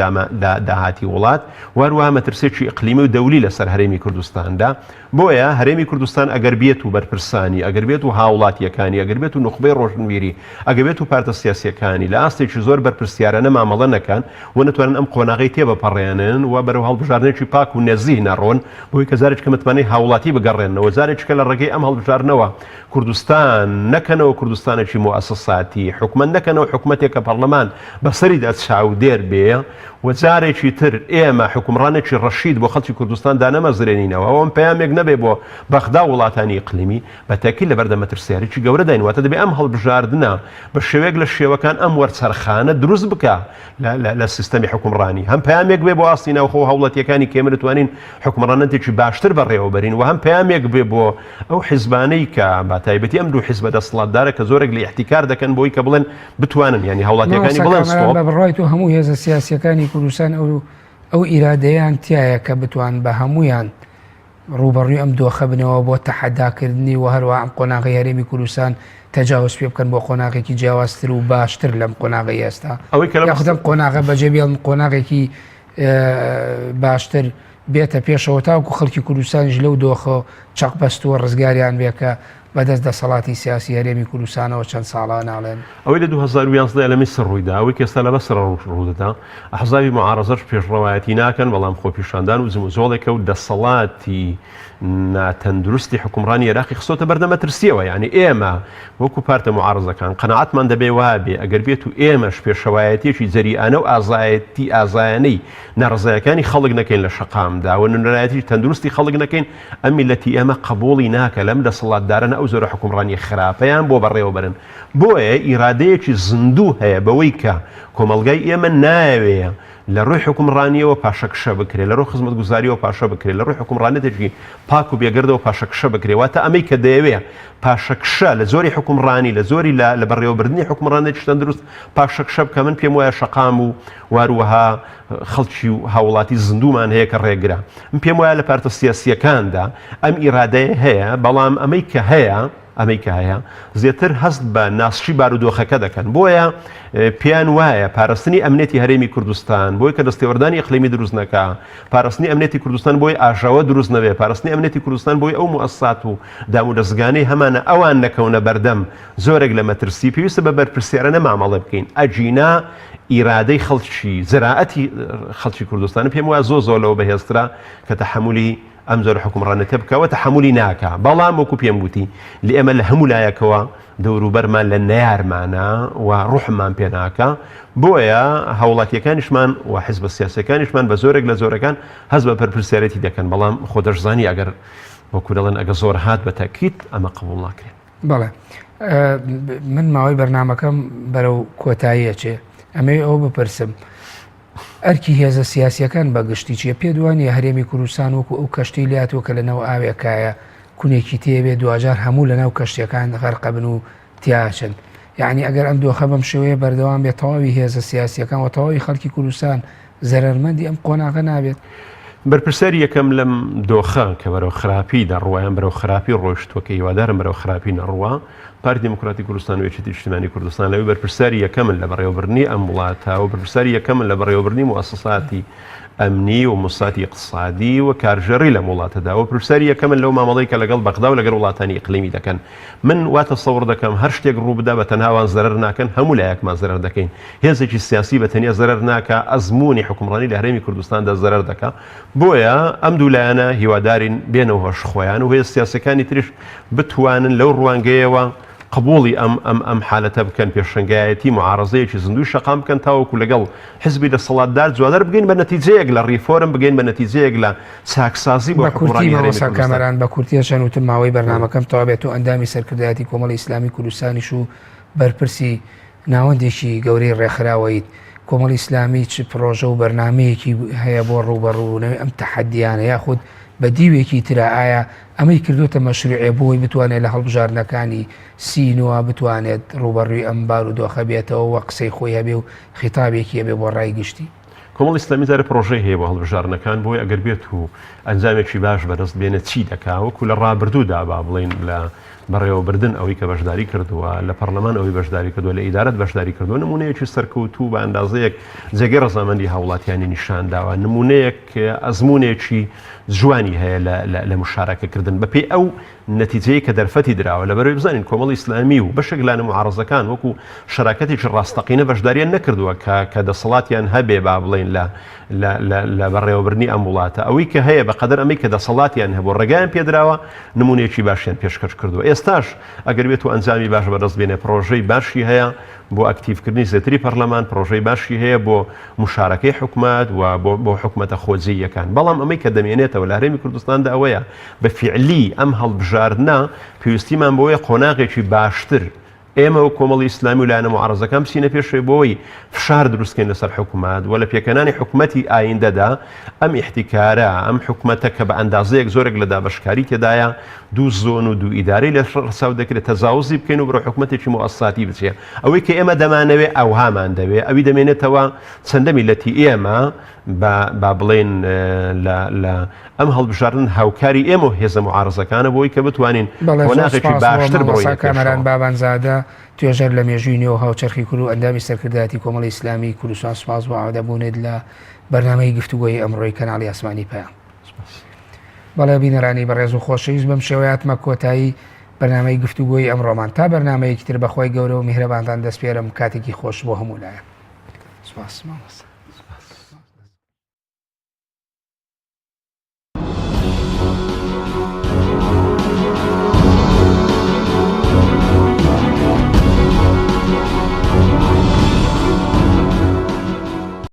داهاتی وڵات وەروەها مەترسێکی ئیقلیمی و دەولی لەسەر هەرێمی کوردستاندا. بۆیە هەرێمی کوردستان ئەگەر بێت و بەرپرسانی ئەگەر بێت و هاوڵاتیەکانی ئەگەر بێت و نخبەی ڕۆژنبیری ئەگەر بێت و پارتە سیاسیەکانی لە ئاستێکی زۆر بەرپرسیارانە مامەڵە نەکەن و نەتوانن ئەم قۆناغی تێبەپەڕێنن و بەرەو هەڵبژاردنێکی پاک و نەزیه نەڕۆن بۆی کە زارێک کە متمانەی هاوڵاتی بگەڕێنەوە زارێککە لە ڕێگەی ئەم هەڵبژاردنەوە کوردستان نەکەنەوە کوردستانێکی موسەساتی حکومەت نەکەنەوە حکومەتێکە پەرلەمان بەسەریدا چاودێر بێ و جارێکی تر ئێمە حکومڕانێکی ڕەشید بۆ خەڵکی کوردستان دانەمەزرێنینەوە ئەوم پەیامێک نەبێ بۆ بەخدا وڵاتانی ئیقلیمی بەتاکید لە بەردە مەترسیارێکی گەورە داینواتە دەبێ ئەم هەڵبژاردنە بە شێوەیەک لە شێوەکان ئەم وەرچەرخانە دروست بکە لە سیستەمی حکومڕانی هەم پەیامێک بێ بۆ ئاستی ناوخۆ هەوڵەتیەکانی کە ئێمە دەتوانین حکومڕانەتێکی باشتر بەڕێوەبەرین و هەم پەیامێک بێ بۆ ئەو حیزبانەی کە بەتایبەتی ئەم دوو حیزبە دەسەڵاتدارە کە زۆرێک لە احتیکار دەکەن بۆی کە بڵێن بتوانن ینی هەوڵاتیەکانی بڵێن ستۆپ بەڕای تۆ هەموو هێزە سیاسیەکانی کوردستان ئەو ئیرادەیان تایە کە بتوان بە هەمویان ڕوبەڕووی ئەم دۆخە بنەوە بۆ تەحەداکردنی و هەروە ئەم قۆناغی هەرێمی کوردستان تەجاوز پێ بکەن بۆ قۆناغێکی جیاوازتر و باشتر لەم قۆناغی ئێستا یاخودەم قۆناغە بەجێبێڵن قۆناغێکی باشتر بێتە پێشەوە تاوکو خەڵکی کوردستانیش لەو دۆخە چەق بەستووە ڕزگاریان بێکە بەدەست دەسەڵاتی سیاسی هەرێمی کوردستانەوە چەند ساڵان ناڵێن ئەوەی لە 2011 لە میسر ڕوویدا ئەوەی کێستا لە بەسر ڕوودەدا ئەحزابی معارەزەش پێشڕەوایەتی ناکەن بەڵام خۆپیشاندان و زموزۆڵێکە و دەسەڵاتی ناتەندروستی حکومڕانی عێراقی خستۆتە بەردەمە ترسیەوە یعنی ئێمە وەکو پارتە معارەزەکان قەنەعەتمان دەبێ وابێ ئەگەر بێت و ئێمەش پێشەوایەتێکی جەریئانە و ئازایەنەی ناڕزایەکانی خەڵک نەکەین لە شەقامدا و نونرایەتی تەندروستی خەڵک نەکەین ئەم میلەتی ئێمە قبوڵی ناکە لەم دەسەڵاتدارانە ئەو زۆرە حکومڕانی خراپەیان بۆ بەڕێوەبەرن بۆیە ئیرادەیەکی زیندوو هەیە بەوەی کە کۆمەلگای ئێمە ناوێ لە ڕووی حکومڕانیەوە پاشەکشە بکرێت لە ڕووی خزمەتگوزاریەوە پاشە بکرێت لە ڕووی حکومڕانێتێکی پاک و بێگردەوە پاشەکشە بکرێت واتە ئەمەی کە دەیەوێ پاشەکشە لە زۆری حکومڕانی لە زۆری لە بەڕێوەبردننی حکومڕانێکی تەندروست پاشەکشە بکە من پێم وایە شەقام و واروەها خەڵکی و هاوڵاتی زیندومان هەیە کە ڕێگرا من پێم وایە لە پارتە سیاسیەکاندا ئەم ئیرادەیە هەیە بەڵام ئەمەی کە هەیە زیاتر هەست بە ناسشی بارودۆخەکە دەکەن بۆیە پێیان وایە پاراستنی ئەمنێتی هەرێمی کوردستان بۆی کە دەستێوەردانی ئیقلیمی دروست نەکا پاراستنی ئەمنێتی کوردستان بۆی ئاژاوە دروست نەبێ پاراستنی ئەمنێتی کوردستان بۆی ئەو موسسات و دام و دەستگانەی هەمانە ئەوان نەکەونە بەردەم زۆرێک لە مەترسی پێویستە بە بەرپرسیارە نەمامەڵە بکەین ئەجینا ئیرادەی خەڵکی زراعەتی خەڵکی کوردستان پێم وایە زۆر لەوە بەهێزترا کە تەحەمولی ئەم زۆر حکومڕانەتە بکەوە تەحەمولی ناکە بەڵام وەکو پێم گوتی لە ئێمە لە هەموو لایەکەوە دەوروبەرمان لە نەیارمانە و ڕوحمان پێ ناکە بۆیە هەوڵاتیەکانیشمان و حیزبە سیاسیەکانیشمان بە زۆرێک لە زۆرەکان هەست بە بەرپرسیارەتی دەکەن بەڵام خۆدەشزانی ئەگەر وەکو دەڵێن ئەگە زۆر هات بە تاکید ئەمە قبول ناکرێن. بەڵێ من ماوەی بەرنامەکەم بەرەو کۆتاییە چێ ئەمێ ئەو بپرسم ئەرکی هێزە سیاسیەکان بەگشتی چیە پێ دووانە هەرێمی کوردستان وەکو ئەو کەشتی لاتوە کە لەنەو ئاوێکایە کونێکی تێبێت دوجار هەموو لەناو کەشتەکان غەرقە بن و تیاچن یعنی ئەگەر ئەم دۆخە بەم شێوەیە بەردەوام بێت تەواوی هێزە سیاسیەکان و تەواوی خەڵکی کوردستان زەرمەندی ئەم قۆناغە نابێت. بەرپرسەری یەکەم لەم دۆخە کە بەرەو خراپی دەڕوایان بەرەو خراپی ڕۆیشتووە کە هیوادارم بەرەو خراپی نەڕوە پارتی دموکراتی کوردستان و یەکێتی نیشتیمانی کوردستان لەوەی بەرپرسەری یەکەمن لە بەڕێوەبردنی ئەم وڵاتە و بەرپرسەری یەکەمن لە بەڕێوەبردنی موسساتی ئەمنی و موسساتی اقتصادی و کارژێڕی لە وڵاتەدا و پرسەری یەکەمن لەو مامەڵەی کە لەگەڵ بەغدا و لەگەڵ وڵاتانی ئیقلیمی دەکەن من واتە سەوڕ دەکەم هەر شتێک ڕوو بدا بە تەنهاوان زەرەر ناکەن هەموو لایەکمان زەرەر دەکەین هێزێکی سیاسی بە تەنیا زەرەر ناکە ئەزمموی حکومڕانی لە هەرێمی کوردستاندا زەرەر دەکا بۆیە ئەم دوو لایەنە هیوادارین بێنەوە هۆش خۆیان و هێز سیاسەکانی تریش بتوانن لەو ڕوانگەیەوە قبولی ئەم حالەتە بکەن پێشنگایەتی معارەزەیەکی زیندوی شەقام بکەن تاوەکو لەگەڵ حزبی دەسەڵاتدار جوادار بگەین بە نەتیجەیەک لە ڕیفۆرم بگەین بە نەتیجەیەک لە چاکسازی بۆ کامەران بە کورتیەشان وتم ماوەی بەرنامەکەم تەواوێت و ئەندامی سەرکردایەتی کۆمەڵی ئیسلامی کوردستانیش و بەرپرسی ناوەندێکی گەورەی ڕێکخراوەیت کۆمەڵی ئیسلامی چ پرۆژە و بەرنامەیەکی هەیە بۆ ڕوبەڕوونەوەی ئەم تەحەدیانە یاخود بە دیوێکی ترە ئایا ئەمەی کردوتە مەشروعێ بۆی بتوانێت لە هەڵبژاردنەکانی سینوە بتوانێت ڕوبەڕووی ئەم بار و دۆخە بێتەوە وە قسەی خۆی هەبێ و خیتابێکی هەبێ بۆ ڕای گشتی کۆمەڵی ئیسلامی زارە پرۆژەی هەیە بۆ هەڵبژاردنەکان بۆی ئەگەر بێت و ئەنجامێکی باش بەدەست بێنێت چی دەکا وەکو لە ڕابردوودا با بڵین لە بەڕێوەبردن ئەوەی کە بەشداری کردووە لە پەرلەمان ئەوەی بەشداری کردووە لە ئیدارەت بەشداری کردووە نمونەیەکی سەرکەوتوو بە ئەندازەیەک جێگەی ڕەزامەندی هاوڵاتیانی نیشانداوە نمونەیەک ئەزمونێکی جوانی هەیە لە مشارەکەکردن بەپێی ئەو نەتیجەیە کە دەرفەتی دراوە لەبەرەوەی بزانین کۆمەڵی ئیسلامی و بەشێک لە معارەزەکان وەکو شەراکەتێکی ڕاستەقینە بەشداریان نەکردووە کە دەسەڵاتیان هەبێ با بڵێن لە بەڕێوەبردنی ئەم وڵاتە ئەوەی کە هەیە بەقەدەر ئەمەی کە دەسەڵاتیان هەبوو ڕێگایان پێدراوە نمونەیەکی باشیان پێشکەش کردووە ئێستاش ئەگەر بێت و ئەنجامی باش بەدەست بێنێ پرۆژەی باشی هەیە بۆ ئەکتیڤکردنی زیاتری پەرلەمان پرۆژەی باشی هەیە بۆ مشارەکەی حکومات و بۆ حکومەتە خۆجییەکان بەڵام ئەمەی کە دەمێنێتەوە لە هەرێمی کوردستاندا ئەوەیە بە فیعلی ئەم هەڵبژاردنە پێویستیمان بۆیە قۆناغێکی باشتر ئێمە و کۆمەڵی ئیسلامی و لایەنە معارەزەکان بچینە پێشەوەی بۆی فشار دروستکەین لەسەر حکومات و لە پێکەنانی حکومەتی ئایندەدا ئەم ئیحتیکارە ئەم حکومەتە کە بە ئەندازەیەک زۆرێک لە دابەشکاری تێدایە دوو زۆن و دوو ئیدارەی لە ڕساو دەکرێت تەجاوزی بکەین و بڕۆ حکومەتێکی مؤسساتی بچێ ئەوەی کە ئێمە دەمانەوێ ئەو هامان دەوێ ئەوی دەمێنێتەوە چەندە میلەتی ئێمە با بڵێن لە ئەم هەڵبژاردن هاوکاری ئێمە و هێزە معارەزەکانە بۆی کە بتوانین قۆناغێکی باشتر بڕۆین کامەران بابانزادە توێژەر لە مێژووینەوە هاوچەرخی کورد و ئەندامی سەرکردایەتی کۆمەڵی ئیسلامی کوردستان سوپاس بۆ ئاودەبوونێت لە بەرنامەی گفتوگۆی ئەمڕۆی کەناڵی ئاسمانی پەیام. بەڵێ بینەرانی بەڕێز و خۆشەویست بەم شێوەیەتمە کۆتایی بەرنامەی گفتوگۆی ئەمڕۆمان تا بەرنامەیەکی تر بەخۆی گەورە و میهرەبانتان دەست پێرم کاتێکی خۆش بۆ هەموو لایەن. سوپاس.